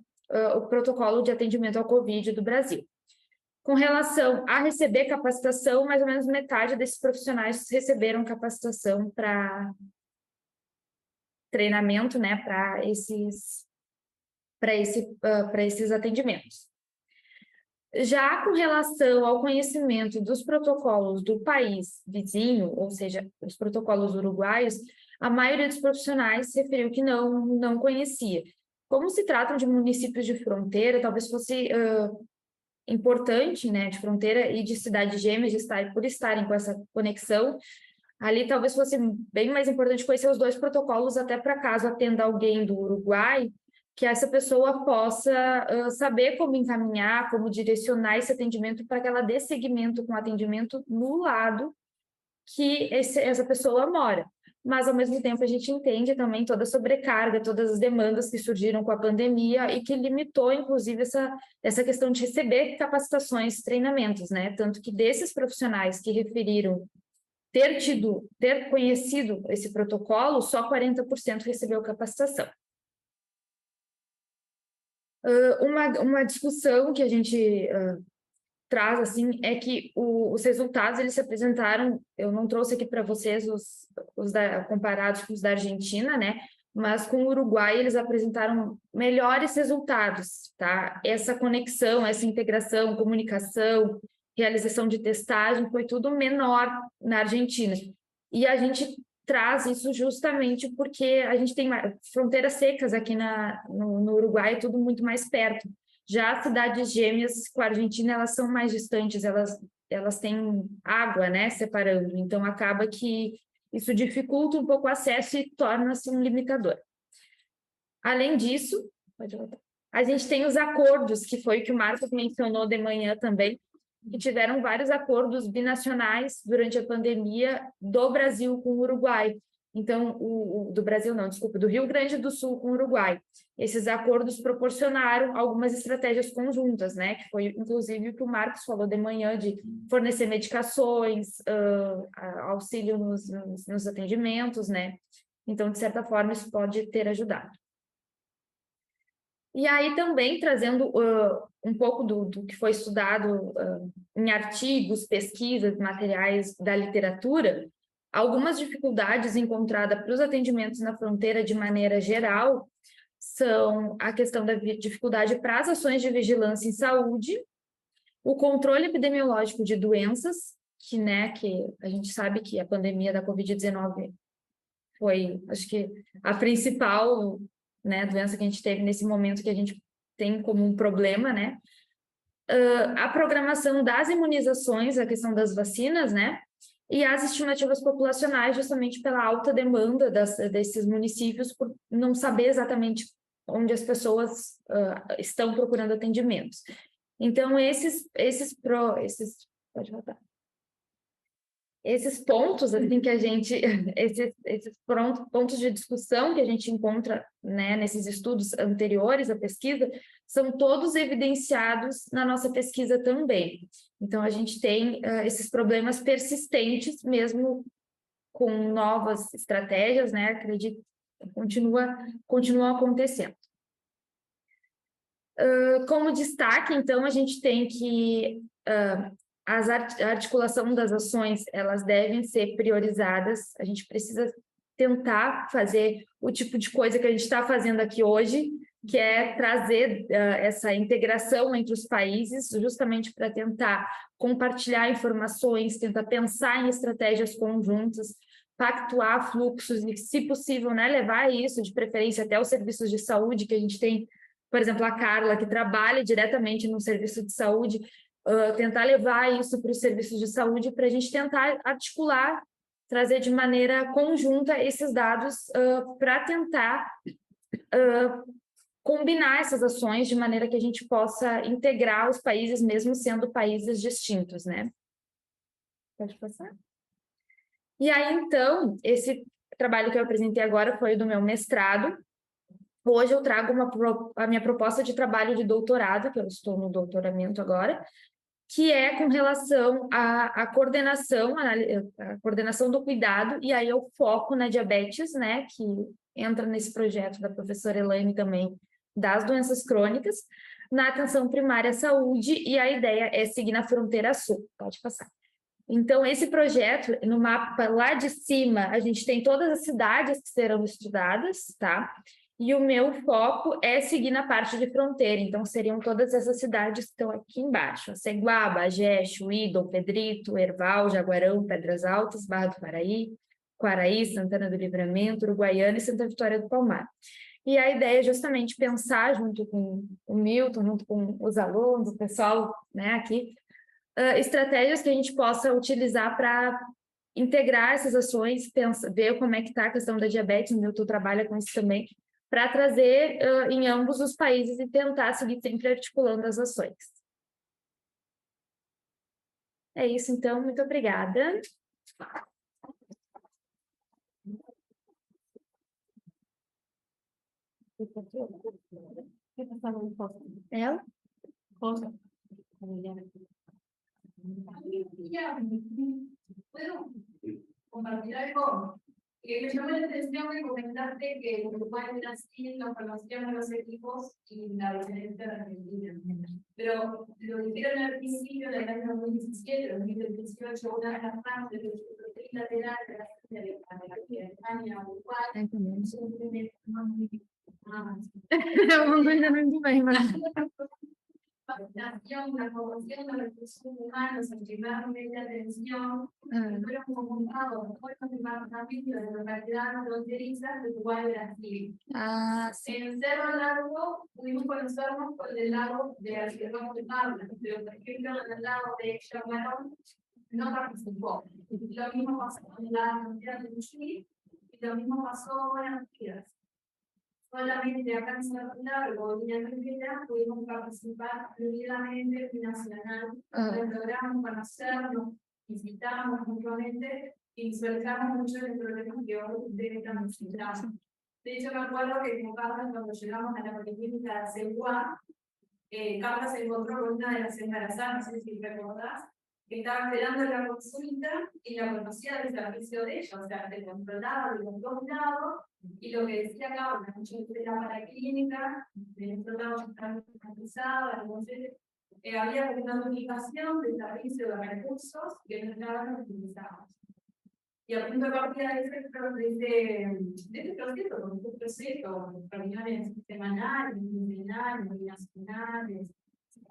o protocolo de atendimento ao Covid do Brasil. Com relação a receber capacitação, mais ou menos metade desses profissionais receberam capacitação para treinamento, né, para esses atendimentos. Já com relação ao conhecimento dos protocolos do país vizinho, ou seja, os protocolos uruguaios, a maioria dos profissionais se referiu que não conhecia. Como se tratam de municípios de fronteira, talvez fosse importante, né, de fronteira e de cidades gêmeas, por estarem com essa conexão, ali talvez fosse bem mais importante conhecer os dois protocolos, até para caso atenda alguém do Uruguai, que essa pessoa possa saber como encaminhar, como direcionar esse atendimento para que ela dê seguimento com o atendimento no lado que essa pessoa mora. Mas, ao mesmo tempo, a gente entende também toda a sobrecarga, todas as demandas que surgiram com a pandemia e que limitou, inclusive, essa questão de receber capacitações, treinamentos, né? Tanto que desses profissionais que referiram ter conhecido esse protocolo, só 40% recebeu capacitação. Uma discussão que a gente traz, assim, é que os resultados, eles se apresentaram, eu não trouxe aqui para vocês comparados com os da Argentina, né, mas com o Uruguai eles apresentaram melhores resultados, tá? Essa conexão, essa integração, comunicação, realização de testagem, foi tudo menor na Argentina. E a gente traz isso justamente porque a gente tem fronteiras secas aqui no Uruguai, é tudo muito mais perto. Já as cidades gêmeas com a Argentina, elas são mais distantes, elas têm água, né, separando. Então, acaba que isso dificulta um pouco o acesso e torna-se um limitador. Além disso, a gente tem os acordos, que foi o que o Marcos mencionou de manhã também, que tiveram vários acordos binacionais durante a pandemia do Brasil com o Uruguai. Então, do Brasil não, desculpa, do Rio Grande do Sul com o Uruguai. Esses acordos proporcionaram algumas estratégias conjuntas, né? Que foi, inclusive, o que o Marcos falou de manhã, de fornecer medicações, auxílio nos atendimentos, né? Então, de certa forma, isso pode ter ajudado. E aí também trazendo um pouco do que foi estudado em artigos, pesquisas, materiais da literatura, algumas dificuldades encontradas para os atendimentos na fronteira de maneira geral são a questão da dificuldade para as ações de vigilância em saúde, o controle epidemiológico de doenças, que a gente sabe que a pandemia da Covid-19 foi, acho que, a principal, né, doença que a gente teve nesse momento que a gente tem como um problema, né? A programação das imunizações, a questão das vacinas, né? E as estimativas populacionais, justamente pela alta demanda desses municípios, por não saber exatamente onde as pessoas estão procurando atendimentos. Então, pode voltar. Esses pontos, assim, que a gente, esses pontos de discussão que a gente encontra, né, nesses estudos anteriores à pesquisa, são todos evidenciados na nossa pesquisa também. Então, a gente tem esses problemas persistentes, mesmo com novas estratégias, né, acredito, continuam acontecendo. Como destaque, então, a gente tem que a articulação das ações, elas devem ser priorizadas, a gente precisa tentar fazer o tipo de coisa que a gente está fazendo aqui hoje, que é trazer essa integração entre os países, justamente para tentar compartilhar informações, tentar pensar em estratégias conjuntas, pactuar fluxos e, se possível, né, levar isso, de preferência, até os serviços de saúde que a gente tem, por exemplo, a Carla, que trabalha diretamente no serviço de saúde, tentar levar isso para os serviços de saúde para a gente tentar articular, trazer de maneira conjunta esses dados para tentar combinar essas ações de maneira que a gente possa integrar os países, mesmo sendo países distintos, né? Pode passar? E aí, então, esse trabalho que eu apresentei agora foi do meu mestrado. Hoje eu trago a minha proposta de trabalho de doutorado, que eu estou no doutoramento agora, que é com relação à coordenação, a coordenação do cuidado, e aí eu foco na diabetes, né, que entra nesse projeto da professora Elaine também, das doenças crônicas, na atenção primária à saúde, e a ideia é seguir na fronteira sul. Pode passar. Então, esse projeto, no mapa lá de cima, a gente tem todas as cidades que serão estudadas, tá? E o meu foco é seguir na parte de fronteira, então seriam todas essas cidades que estão aqui embaixo: Ceguá, Bagé, Chuídon, Pedrito, Erval, Jaguarão, Pedras Altas, Barra do Paraí, Quaraí, Santana do Livramento, Uruguaiana e Santa Vitória do Palmar. E a ideia é justamente pensar, junto com o Milton, junto com os alunos, o pessoal, né, aqui, estratégias que a gente possa utilizar para integrar essas ações, ver como é que está a questão da diabetes, o Milton trabalha com isso também, para trazer em ambos os países e tentar seguir sempre articulando as ações. É isso, então, muito obrigada. Ela? ¿Puedo compartir algo? Me llamó la atención de comentarte que en Uruguay y Brasil nos conocíamos los equipos y la diferencia de Argentina. Pero lo dijeron al principio del año 2017, 2018, una de las partes del trilateral de la España, Uruguay, la promoción de los recursos humanos, el primer nivel de atención, fueron convocados por los departamentos de localidad fronteriza de Uruguay y Brasil. En Cerro Largo pudimos conocernos con el lago de Alcalá de Pablo, pero por ejemplo en el lago de Chamarón no participó. Lo mismo pasó con la frontera de Chuy y lo mismo pasó con Asturias. Solamente acá en Cerro Largo y en Rivera pudimos participar fluidamente nacional del programa, conocernos, visitamos mutuamente y visualizamos muchos de los problemas que hoy directamente encontramos. De hecho, me acuerdo que con Carla, cuando llegamos a la policlínica de Ceguá, Carla se encontró con una de las embarazadas, no sé si recordás, Estaba esperando la consulta y la conocía del servicio de ella, o sea, te controlaba de los dos lados, y lo que decía acá, una mucha era para clínica, de nuestro lado ya estaba organizada, entonces había como una comunicación del servicio de recursos que no estaban utilizados. Y a punto de partida de este proceso, con este proceso, reuniones semanales, quincenales, binacionales,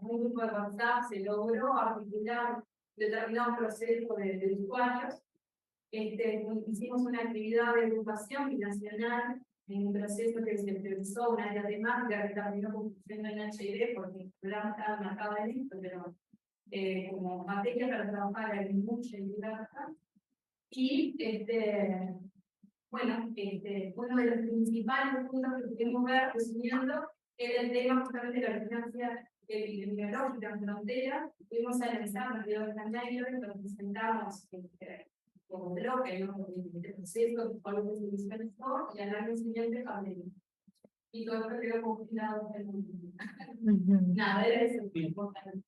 un grupo de WhatsApp se logró articular determinado proceso de usuarios. Hicimos una actividad de educación binacional en un proceso que se priorizó una área temática que terminó concluyendo en HID, porque el programa estaba marcado en esto, pero como materia para trabajar en mucha diversidad. Y bueno, uno de los principales puntos que queremos ver, resumiendo, era el tema justamente de la vigilancia epidemiológica en frontera. Fuimos a analizar los videos de Canadá, lo presentamos como bloque, ¿no? Este proceso, cuál es el dispensador, y al año siguiente pandemia. Y todo esto quedó compilado en el mundo. Nada, era eso muy importante.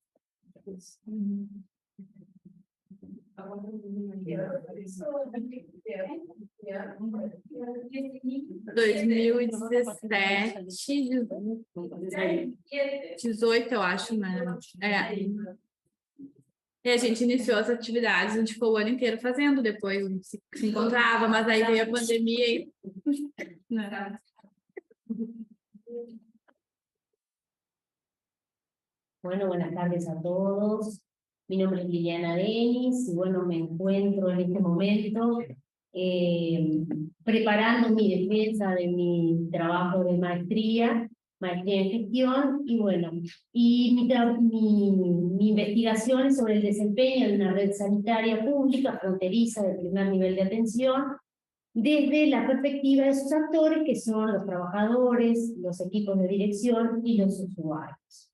2017, eu acho, né? E a gente iniciou as atividades, a gente ficou o ano inteiro fazendo, depois se encontrava, mas aí veio a pandemia e... Né? Bueno, buenas tardes a todos. Mi nombre es Liliana Denis y bueno, me encuentro en este momento preparando mi defensa de mi trabajo de maestría en gestión y bueno, mi investigación es sobre el desempeño de una red sanitaria pública fronteriza de primer nivel de atención desde la perspectiva de sus actores, que son los trabajadores, los equipos de dirección y los usuarios.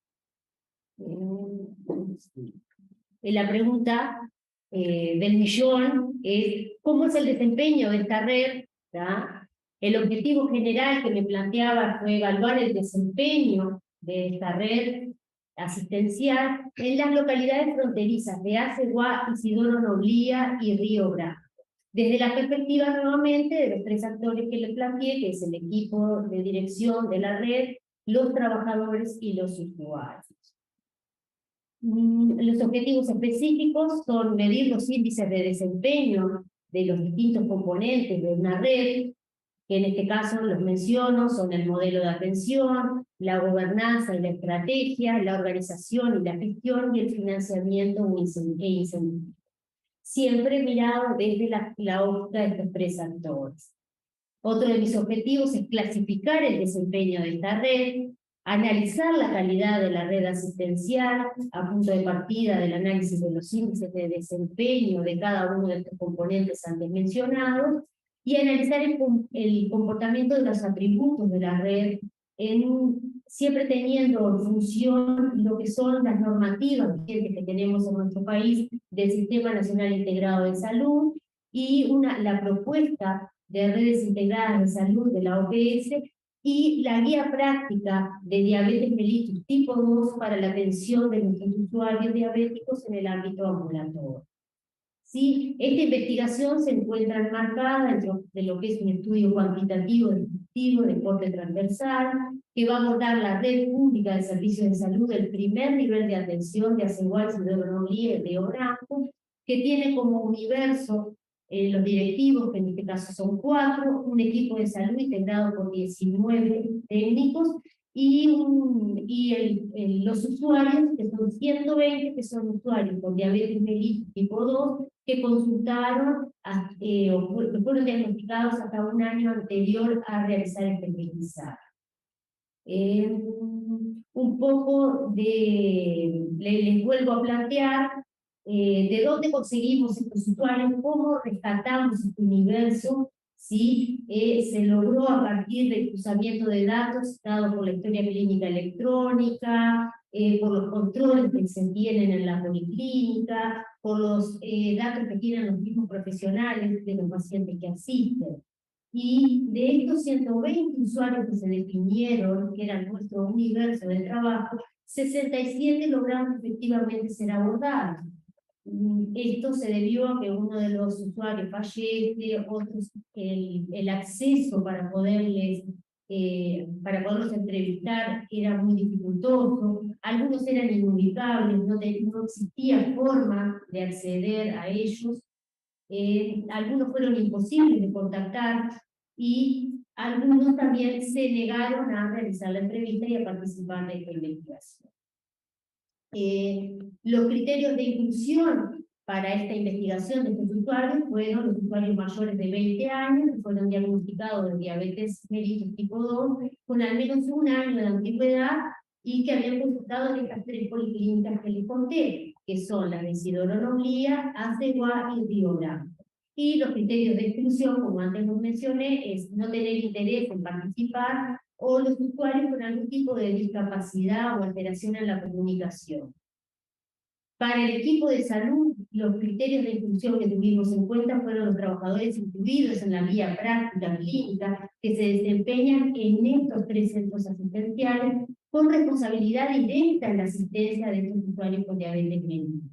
La pregunta del millón es ¿cómo es el desempeño de esta red? ¿Tá? El objetivo general que me planteaba fue evaluar el desempeño de esta red asistencial en las localidades fronterizas de Aceguá, Isidoro Noblía y Río Branco, desde la perspectiva nuevamente de los tres actores que les planteé, que es el equipo de dirección de la red, los trabajadores y los usuarios. Los objetivos específicos son medir los índices de desempeño de los distintos componentes de una red, que en este caso los menciono, son el modelo de atención, la gobernanza y la estrategia, la organización y la gestión y el financiamiento e incentivo. Siempre mirado desde la óptica de estos tres actores. Otro de mis objetivos es clasificar el desempeño de esta red, analizar la calidad de la red asistencial a punto de partida del análisis de los índices de desempeño de cada uno de estos componentes antes mencionados, y analizar el comportamiento de los atributos de la red, siempre teniendo en función lo que son las normativas vigentes que tenemos en nuestro país del Sistema Nacional Integrado de Salud y la propuesta de redes integradas de salud de la OPS y la guía práctica de diabetes mellitus tipo 2 para la atención de nuestros usuarios diabéticos en el ámbito ambulatorio. ¿Sí? Esta investigación se encuentra enmarcada dentro de lo que es un estudio cuantitativo descriptivo de corte transversal, que va a abordar la red pública de servicios de salud del primer nivel de atención de Aceguá, Isidoro Noblía y Río Branco, que tiene como universo los directivos, que en este caso son 4, un equipo de salud integrado por 19 técnicos, y los usuarios, que son 120, que son usuarios con diabetes mellitus tipo 2, que consultaron o fueron diagnosticados hasta un año anterior a realizar este pesquisado. Un poco les vuelvo a plantear de dónde conseguimos estos usuarios, cómo rescatamos este universo, ¿sí? Se logró a partir del cruzamiento de datos dado por la historia clínica electrónica, por los controles que se tienen en la policlínica, por los datos que tienen los mismos profesionales de los pacientes que asisten. Y de estos 120 usuarios que se definieron, que eran nuestro universo de trabajo, 67 lograron efectivamente ser abordados. Esto se debió a que uno de los usuarios fallece, otros el acceso para poderlos entrevistar era muy dificultoso, algunos eran inubicables, no existía forma de acceder a ellos, algunos fueron imposibles de contactar y algunos también se negaron a realizar la entrevista y a participar de esta investigación. Los criterios de inclusión para esta investigación de estos usuarios fueron los usuarios mayores de 20 años que fueron diagnosticados de diabetes mellitus tipo 2 con al menos un año de antigüedad y que habían consultado en estas 3 policlínicas que les conté, que son las de Isidoro Noblía, Aceguá y Río Blanco. Y los criterios de exclusión, como antes los mencioné, es no tener interés en participar o los usuarios con algún tipo de discapacidad o alteración en la comunicación. Para el equipo de salud, los criterios de inclusión que tuvimos en cuenta fueron los trabajadores incluidos en la guía práctica clínica que se desempeñan en estos 3 centros asistenciales con responsabilidad directa en la asistencia de estos usuarios con diabetes mellitus.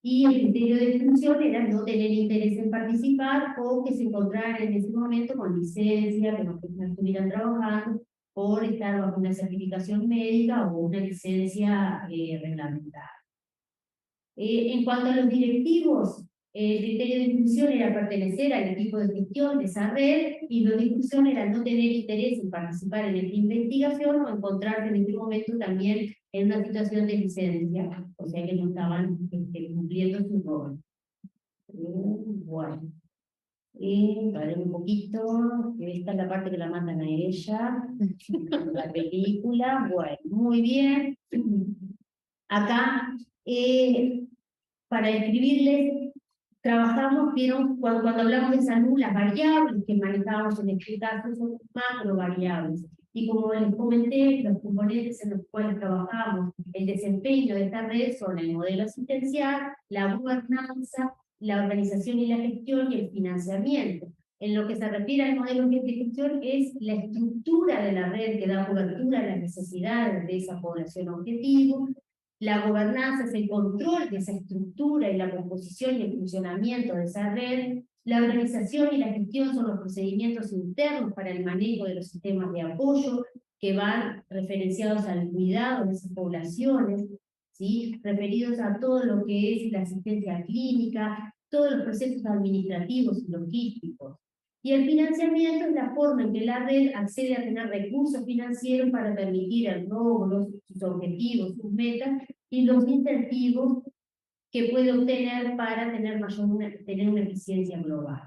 Y el criterio de exclusión era no tener interés en participar o que se encontraran en ese momento con licencia, que no estuvieran trabajando por estar bajo una certificación médica o una licencia reglamentada. En cuanto a los directivos, el criterio de inclusión era pertenecer al equipo de gestión de esa red y lo de exclusión era no tener interés en participar en esta investigación o encontrarse en este momento también en una situación de licencia, o sea que no estaban cumpliendo su rol. Bueno, paré un poquito, que esta es la parte que la mandan a ella, la película, bueno, muy bien. Acá, para describirles, trabajamos, vieron, cuando hablamos de salud, las variables que manejamos en este caso son macro variables. Y como les comenté, los componentes en los cuales trabajamos, el desempeño de esta red son el modelo asistencial, la gobernanza, la organización y la gestión y el financiamiento. En lo que se refiere al modelo de gestión es la estructura de la red que da cobertura a las necesidades de esa población objetivo. La gobernanza es el control de esa estructura y la composición y el funcionamiento de esa red. La organización y la gestión son los procedimientos internos para el manejo de los sistemas de apoyo que van referenciados al cuidado de esas poblaciones, ¿sí? Referidos a todo lo que es la asistencia clínica, todos los procesos administrativos y logísticos. Y el financiamiento es la forma en que la red accede a tener recursos financieros para permitir el logro, sus objetivos, sus metas y los incentivos que puede obtener para tener una eficiencia global.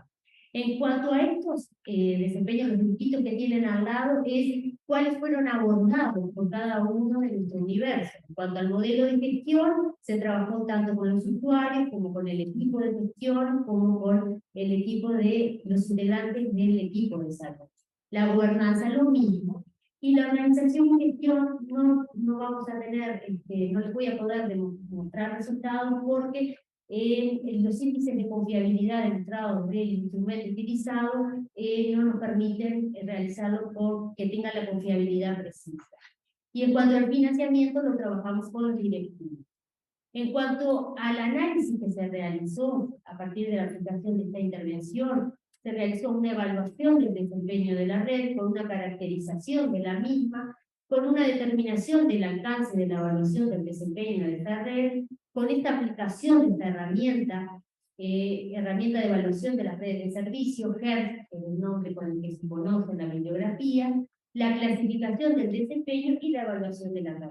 En cuanto a estos desempeños, los dibujitos que tienen al lado es cuáles fueron abordados por cada uno de nuestro universo. En cuanto al modelo de gestión, se trabajó tanto con los usuarios, como con el equipo de gestión, como con el equipo de los integrantes del equipo de salud. La gobernanza, lo mismo. Y la organización y gestión no vamos a tener, no les voy a poder demostrar resultados porque los índices de confiabilidad demostrados del instrumento utilizado no nos permiten realizarlo porque tenga la confiabilidad precisa. Y en cuanto al financiamiento, lo trabajamos con los directivos. En cuanto al análisis que se realizó a partir de la aplicación de esta intervención, se realizó una evaluación del desempeño de la red con una caracterización de la misma, con una determinación del alcance de la evaluación del desempeño de esta red, con esta aplicación de esta herramienta de evaluación de las redes de servicio, HERS, que es el nombre con el que se conoce en la bibliografía, la clasificación del desempeño y la evaluación de la red.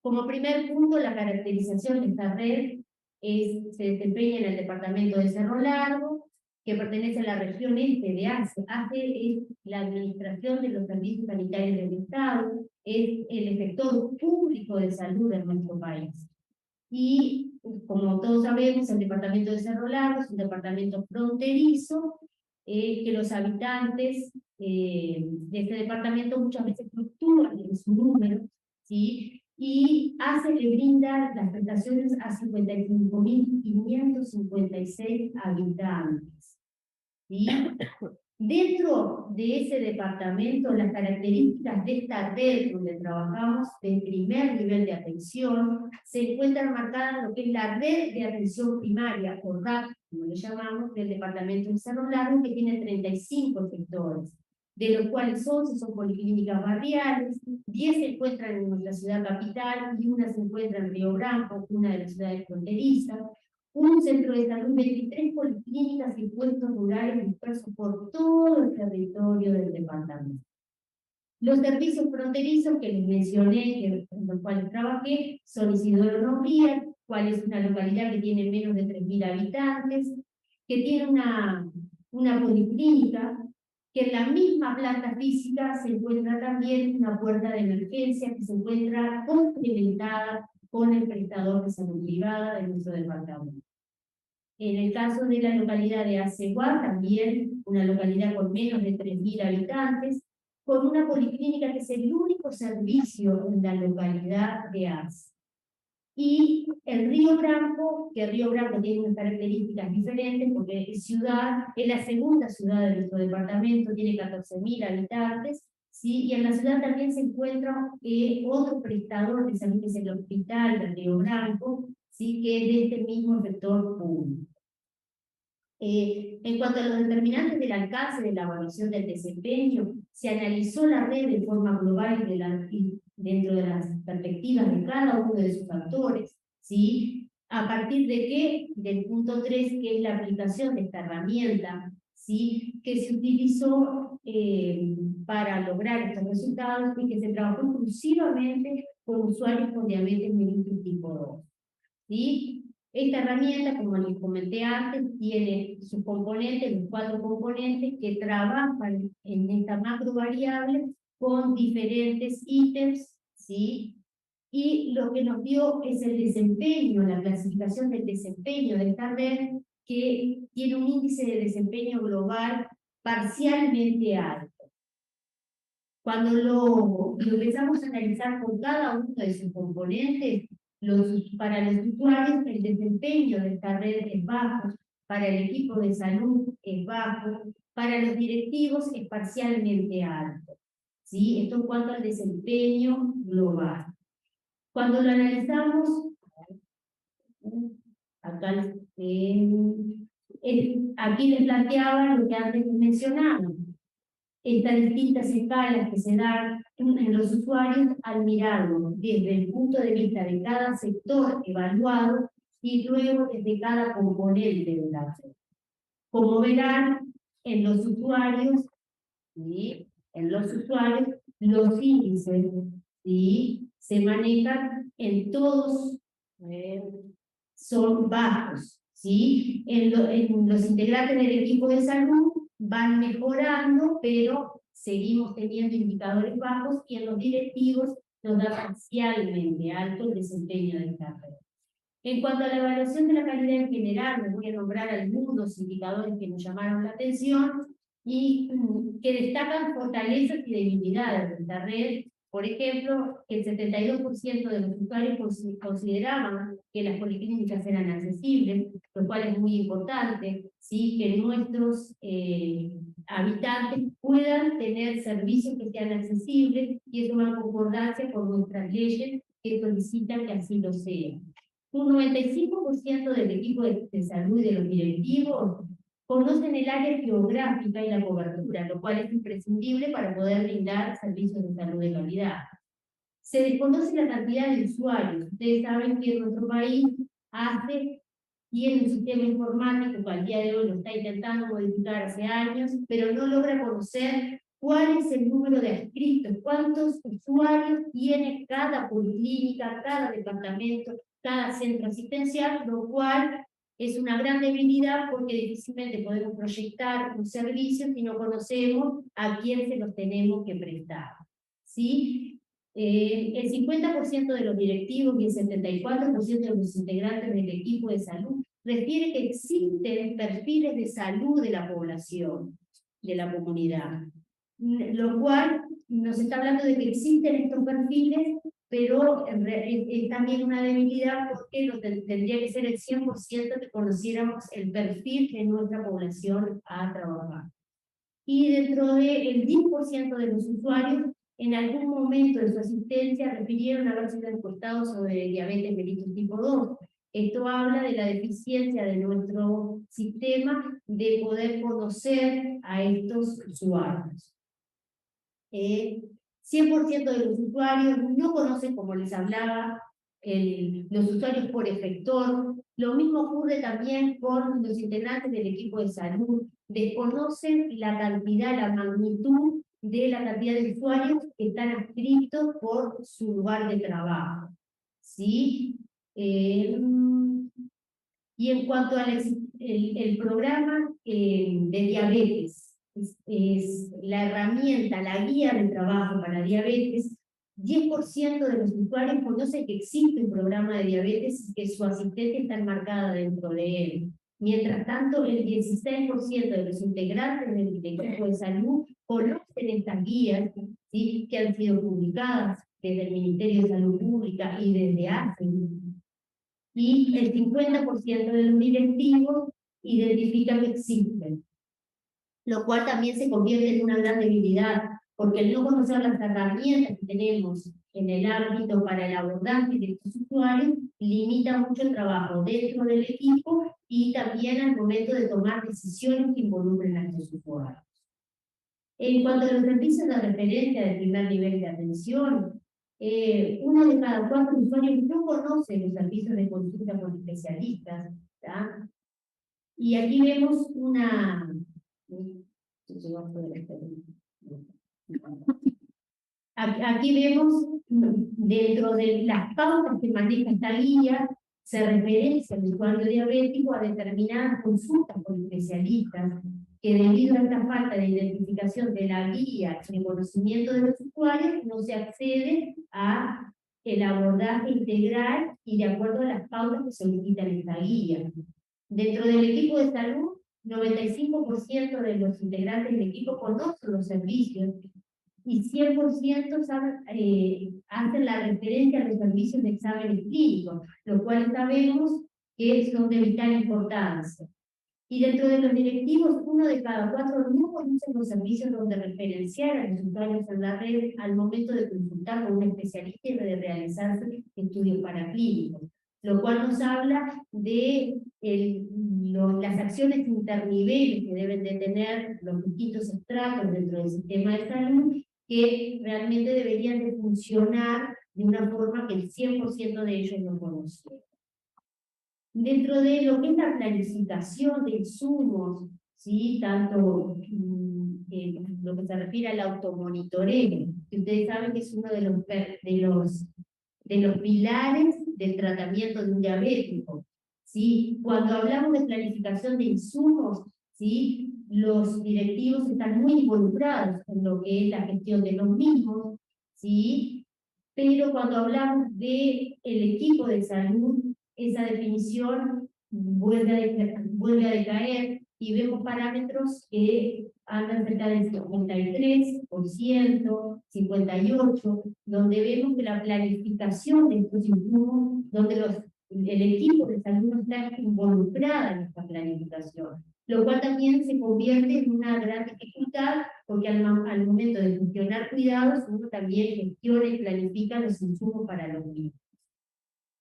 Como primer punto, la caracterización de esta red se desempeña en el departamento de Cerro Largo, que pertenece a la región este de ACE. ACE es la administración de los servicios sanitarios del Estado, es el sector público de salud de nuestro país. Y, como todos sabemos, el departamento de Cerro Largo es un departamento fronterizo, que los habitantes de este departamento muchas veces fluctúan en su número, ¿sí? Y ACE le brinda las prestaciones a 55.556 habitantes. ¿sí? Dentro de ese departamento, las características de esta red donde trabajamos de primer nivel de atención se encuentran marcadas en lo que es la red de atención primaria, o RAP, como le llamamos, del departamento de Cerro Largo, que tiene 35 sectores, de los cuales 11 son policlínicas barriales, 10 se encuentran en nuestra ciudad capital y una se encuentra en Río Branco, una de las ciudades fronterizas, un centro de salud, 23 policlínicas y puestos rurales dispersos por todo el territorio del departamento. Los servicios fronterizos que les mencioné, en los cuales trabajé, son Isidoro Nogría, cual es una localidad que tiene menos de 3.000 habitantes, que tiene una policlínica, que en la misma planta física se encuentra también una puerta de emergencia que se encuentra complementada con el prestador de salud privada de nuestro departamento. En el caso de la localidad de Aceguá, también una localidad con menos de 3.000 habitantes, con una policlínica que es el único servicio en la localidad de Arce. Y el Río Branco, que Río Branco tiene unas características diferentes, porque es la segunda ciudad de nuestro departamento, tiene 14.000 habitantes, ¿sí? Y en la ciudad también se encuentra otro prestador de salud, que es el Hospital de Río Branco, ¿sí? Que es de este mismo sector público. En cuanto a los determinantes del alcance de la evaluación del desempeño, se analizó la red de forma global y dentro de las perspectivas de cada uno de sus factores, ¿sí? ¿A partir de qué? Del punto 3, que es la aplicación de esta herramienta, ¿sí? Que se utilizó para lograr estos resultados y que se trabajó exclusivamente con usuarios con diabetes mellitus tipo 2, ¿sí? Esta herramienta, como les comenté antes, tiene sus componentes, los 4 componentes que trabajan en esta macro variable con diferentes ítems, ¿sí? Y lo que nos dio es el desempeño, la clasificación del desempeño de esta red, que tiene un índice de desempeño global parcialmente alto. Cuando lo empezamos a analizar con cada uno de sus componentes, para los usuarios el desempeño de esta red es bajo, para el equipo de salud es bajo, para los directivos es parcialmente alto, ¿sí? Esto en cuanto al desempeño global. Cuando lo analizamos, acá, aquí les planteaba lo que antes mencionaba, estas distintas escalas que se dan en los usuarios al mirarlo desde el punto de vista de cada sector evaluado y luego desde cada componente de la red. Como verán, en los usuarios, ¿sí? Los índices, ¿sí? Se manejan en todos, son bajos, ¿sí? En los integrantes del equipo de salud van mejorando, pero seguimos teniendo indicadores bajos, y en los directivos nos da parcialmente alto el desempeño de esta red. En cuanto a la evaluación de la calidad en general, les voy a nombrar algunos indicadores que nos llamaron la atención y que destacan fortalezas y debilidades de esta red. Por ejemplo, el 72% de los usuarios consideraban que las policlínicas eran accesibles, lo cual es muy importante, ¿sí? Que nuestros habitantes puedan tener servicios que sean accesibles, y eso va en concordancia con nuestras leyes que solicitan que así lo sea. Un 95% del equipo de salud y de los directivos conocen el área geográfica y la cobertura, lo cual es imprescindible para poder brindar servicios de salud de calidad. Se desconoce la cantidad de usuarios. Ustedes saben que nuestro país tiene un sistema informático que al día de hoy lo está intentando modificar hace años, pero no logra conocer cuál es el número de adscritos, cuántos usuarios tiene cada policlínica, cada departamento, cada centro asistencial, lo cual es una gran debilidad porque difícilmente podemos proyectar un servicio si no conocemos a quién se los tenemos que prestar, ¿sí? El 50% de los directivos y el 74% de los integrantes del equipo de salud refiere que existen perfiles de salud de la población, de la comunidad. lo cual nos está hablando de que existen estos perfiles, pero es también una debilidad porque tendría que ser el 100% que conociéramos el perfil que nuestra población ha trabajado. Y dentro del 10% de los usuarios, en algún momento de su asistencia refirieron haber sido encuestados sobre diabetes mellitus tipo 2. Esto habla de la deficiencia de nuestro sistema de poder conocer a estos usuarios. 100% de los usuarios no conocen, como les hablaba, los usuarios por efector. Lo mismo ocurre también con los integrantes del equipo de salud. Desconocen la cantidad, la magnitud de la cantidad de usuarios que están adscritos por su lugar de trabajo. ¿Sí? Y en cuanto al el programa de diabetes, es la herramienta, la guía de trabajo para diabetes, 10% de los usuarios conocen que existe un programa de diabetes y que su asistencia está enmarcada dentro de él. Mientras tanto, el 16% de los integrantes del equipo de salud conocen estas guías, ¿sí?, que han sido publicadas desde el Ministerio de Salud Pública y desde ACE. Y el 50% de los directivos identifican que existen, lo cual también se convierte en una gran debilidad, porque el no conocer las herramientas que tenemos en el ámbito para el abordaje de estos usuarios limita mucho el trabajo dentro del equipo y también al momento de tomar decisiones que involucren a estos usuarios. En cuanto a los servicios de referencia del primer nivel de atención, 1 de cada 4 usuarios no conoce los servicios de consulta con especialistas, ¿tá? Y aquí vemos una... Aquí vemos, dentro de las pautas que maneja esta guía, se referencia al usuario diabético a determinadas consultas con especialistas, que debido a esta falta de identificación de la guía y el conocimiento de los usuarios, no se accede a el abordaje integral y de acuerdo a las pautas que solicitan esta guía. Dentro del equipo de salud, 95% de los integrantes del equipo conocen los servicios y 100% hacen la referencia a los servicios de exámenes clínicos, lo cual sabemos que son de vital importancia. Y dentro de los directivos, 1 de cada 4 no conocen los servicios donde referenciar a los usuarios en la red al momento de consultar con un especialista y de realizarse estudios paraclínicos, lo cual nos habla de las acciones interniveles que deben de tener los distintos estratos dentro del sistema de salud, que realmente deberían de funcionar de una forma que el 100% de ellos no conocen. Dentro de lo que es la planificación de insumos, ¿sí?, tanto lo que se refiere al automonitoreo, que ustedes saben que es uno de los pilares del tratamiento de un diabético, ¿sí? Cuando hablamos de planificación de insumos, ¿sí?, los directivos están muy involucrados en lo que es la gestión de los mismos, ¿sí? Pero cuando hablamos del equipo de salud, esa definición vuelve a decaer y vemos parámetros que andan cerca del 53%, 58%, donde vemos que la planificación de estos insumos, donde el equipo de salud no está involucrada en esta planificación, lo cual también se convierte en una gran dificultad, porque al momento de gestionar cuidados, uno también gestiona y planifica los insumos para los mismos.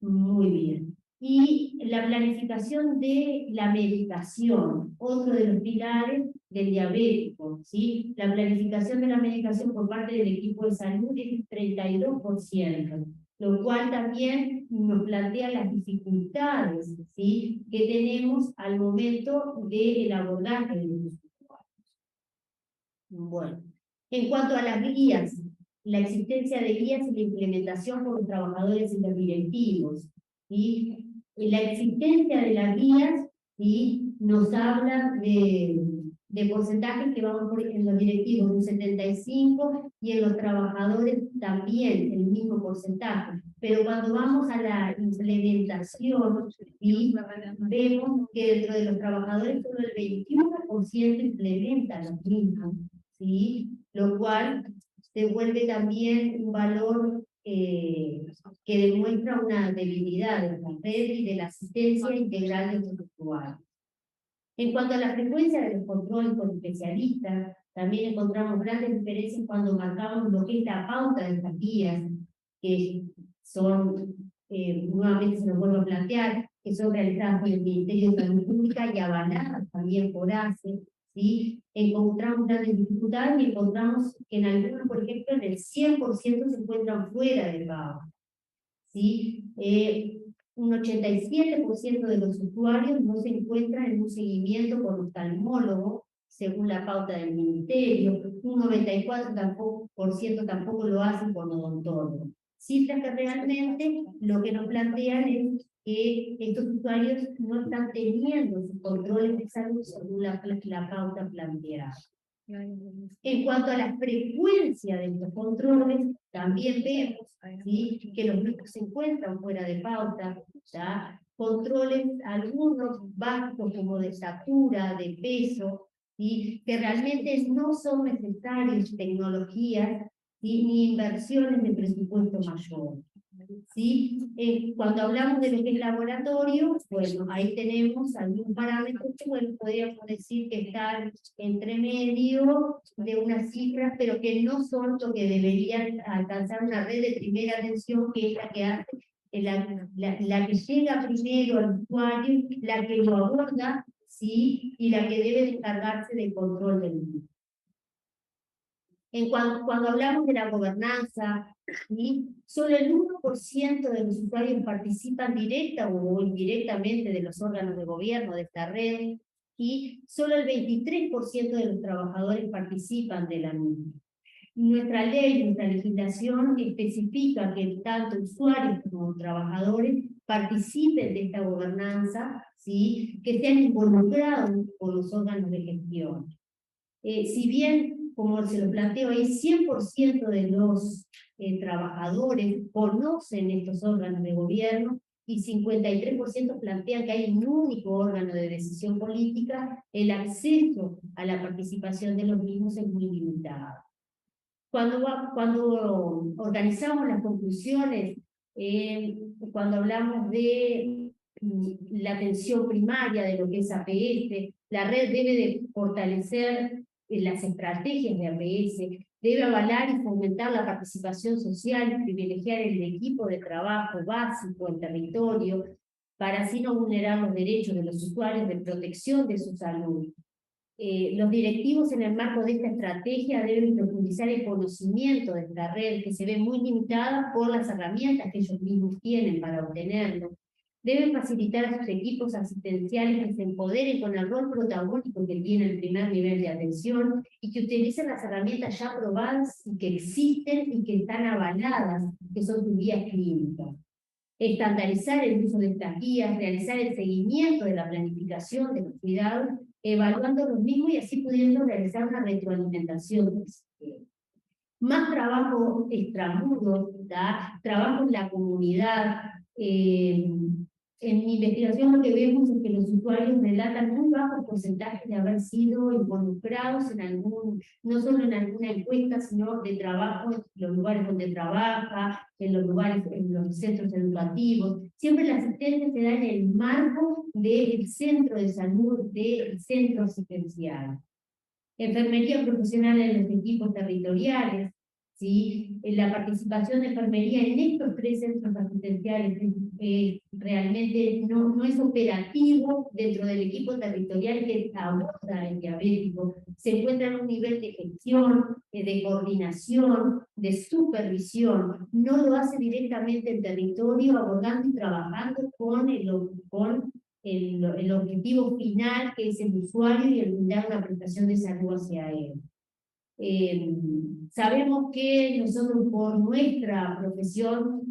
Muy bien. Y la planificación de la medicación, otro de los pilares del diabético, ¿sí? La planificación de la medicación por parte del equipo de salud es el 32%, lo cual también nos plantea las dificultades, ¿sí?, que tenemos al momento del abordaje de los usuarios. Bueno, en cuanto a las guías, la existencia de guías y la implementación por trabajadores interdirectivos, ¿sí? La existencia de las guías, ¿sí?, nos habla de porcentajes que vamos por en los directivos un 75% y en los trabajadores también el mismo porcentaje. Pero cuando vamos a la implementación, ¿sí?, vemos que dentro de los trabajadores solo el 21% implementa los mismos, ¿sí? Lo cual se vuelve también un valor que demuestra una debilidad de la red y de la asistencia integral de los usuarios. En cuanto a la frecuencia de los controles con especialistas, también encontramos grandes diferencias cuando marcamos lo que es la pauta de estas guías, que son, nuevamente se nos vuelvo a plantear, que son realizadas por el Ministerio de Salud Pública y avaladas también por ACE, ¿sí? Encontramos grandes dificultades y encontramos que en algunos, por ejemplo, en el 100% se encuentran fuera de pago, ¿sí? Un 87% de los usuarios no se encuentran en un seguimiento con oftalmólogo, según la pauta del Ministerio, un 94% tampoco lo hacen con odontólogo. Cifras que realmente lo que nos plantean es que estos usuarios no están teniendo sus controles de salud según la pauta planteada. En cuanto a la frecuencia de estos controles, también vemos, ¿sí?, que los mismos se encuentran fuera de pauta, ¿ya? Controles, algunos básicos como de estatura, de peso, ¿sí?, que realmente no son necesarios tecnologías, ¿sí?, ni inversiones de presupuesto mayor. ¿Sí? Cuando hablamos de lo que es laboratorio, bueno, ahí tenemos algún parámetro que, bueno, podríamos decir que están entre medio de unas cifras, pero que no son lo que deberían alcanzar una red de primera atención, que es la que hace, la que llega primero al usuario, la que lo aborda, ¿sí?, y la que debe encargarse del control del mismo. Cuando hablamos de la gobernanza, ¿sí?, solo el 1% de los usuarios participan directa o indirectamente de los órganos de gobierno de esta red, y solo el 23% de los trabajadores participan de la misma. Nuestra ley, nuestra legislación especifica que tanto usuarios como trabajadores participen de esta gobernanza, ¿sí?, que sean involucrados con los órganos de gestión. Si bien, como se lo planteo ahí, 100% de los trabajadores conocen estos órganos de gobierno y 53% plantean que hay un único órgano de decisión política, el acceso a la participación de los mismos es muy limitado. Cuando organizamos las conclusiones, cuando hablamos de la atención primaria de lo que es APS, la red debe de fortalecer las estrategias de APS, debe avalar y fomentar la participación social y privilegiar el equipo de trabajo básico en territorio, para así no vulnerar los derechos de los usuarios de protección de su salud. Los directivos en el marco de esta estrategia deben profundizar el conocimiento de esta red, que se ve muy limitada por las herramientas que ellos mismos tienen para obtenerlo. Deben facilitar a sus equipos asistenciales que se empoderen con el rol protagónico que tiene el primer nivel de atención y que utilicen las herramientas ya probadas y que existen y que están avaladas, que son sus guías clínicas. Estandarizar el uso de estas guías, realizar el seguimiento de la planificación de los cuidados, evaluando los mismos y así pudiendo realizar una retroalimentación. Más trabajo extramuros, trabajo en la comunidad. En mi investigación lo que vemos es que los usuarios relatan muy bajos porcentajes de haber sido involucrados en no solo en alguna encuesta, sino de trabajo en los lugares donde trabaja, en los centros educativos. Siempre la asistencia se da en el marco del centro de salud, del centro asistencial. Enfermería profesional en los equipos territoriales, ¿sí? La participación de enfermería en estos 3 centros asistenciales realmente no es operativo dentro del equipo territorial que aborda el diabético. Se encuentra en un nivel de gestión, de coordinación, de supervisión. No lo hace directamente en territorio, abordando y trabajando con el objetivo final, que es el usuario, y el brindar una prestación de salud hacia él. Sabemos que nosotros por nuestra profesión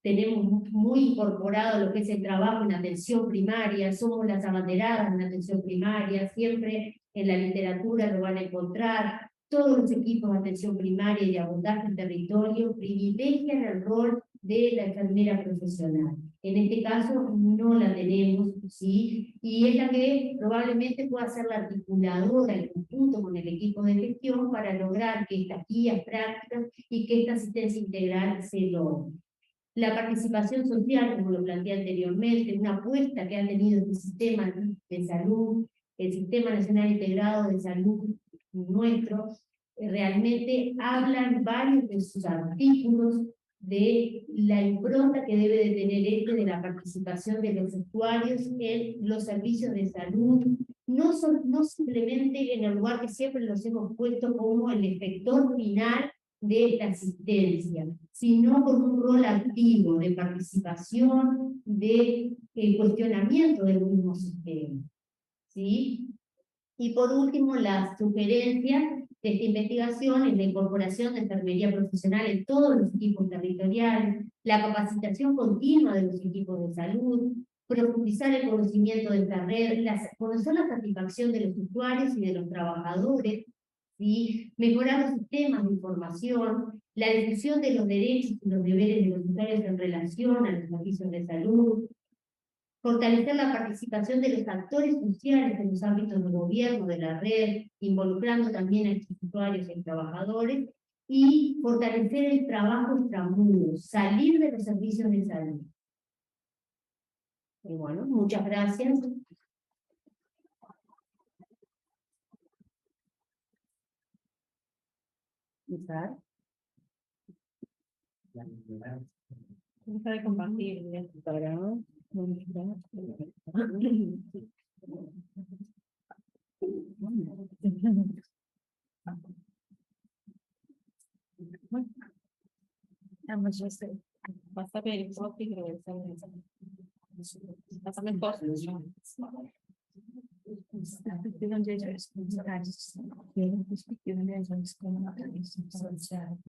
tenemos muy incorporado lo que es el trabajo en atención primaria, somos las abanderadas en atención primaria, siempre en la literatura lo van a encontrar. Todos los equipos de atención primaria y de abordaje en territorio privilegian el rol de la enfermera profesional. En este caso no la tenemos, ¿sí? Y es la que probablemente pueda ser la articuladora en conjunto con el equipo de gestión para lograr que estas guías prácticas y que esta asistencia integral se logre. La participación social, como lo planteé anteriormente, una apuesta que ha tenido este sistema de salud, el Sistema Nacional Integrado de Salud nuestro, realmente hablan varios de sus artículos de la impronta que debe de tener de la participación de los usuarios en los servicios de salud, no simplemente en el lugar que siempre los hemos puesto como el efector final de la asistencia, sino con un rol activo de participación, de cuestionamiento del mismo sistema, ¿sí? Y por último, la sugerencia de esta investigación es la incorporación de enfermería profesional en todos los equipos territoriales, la capacitación continua de los equipos de salud, profundizar el conocimiento de esta red, conocer la satisfacción de los usuarios y de los trabajadores, ¿sí? Mejorar los sistemas de información, la difusión de los derechos y los deberes de los usuarios en relación a los servicios de salud, fortalecer la participación de los actores sociales en los ámbitos del gobierno, de la red, involucrando también a estos usuarios y trabajadores, y fortalecer el trabajo extramuros, salir de los servicios de salud. Y bueno, muchas gracias. Usar. Deja de compartir. Para... Pásame el post y regresamos. Pásame el post.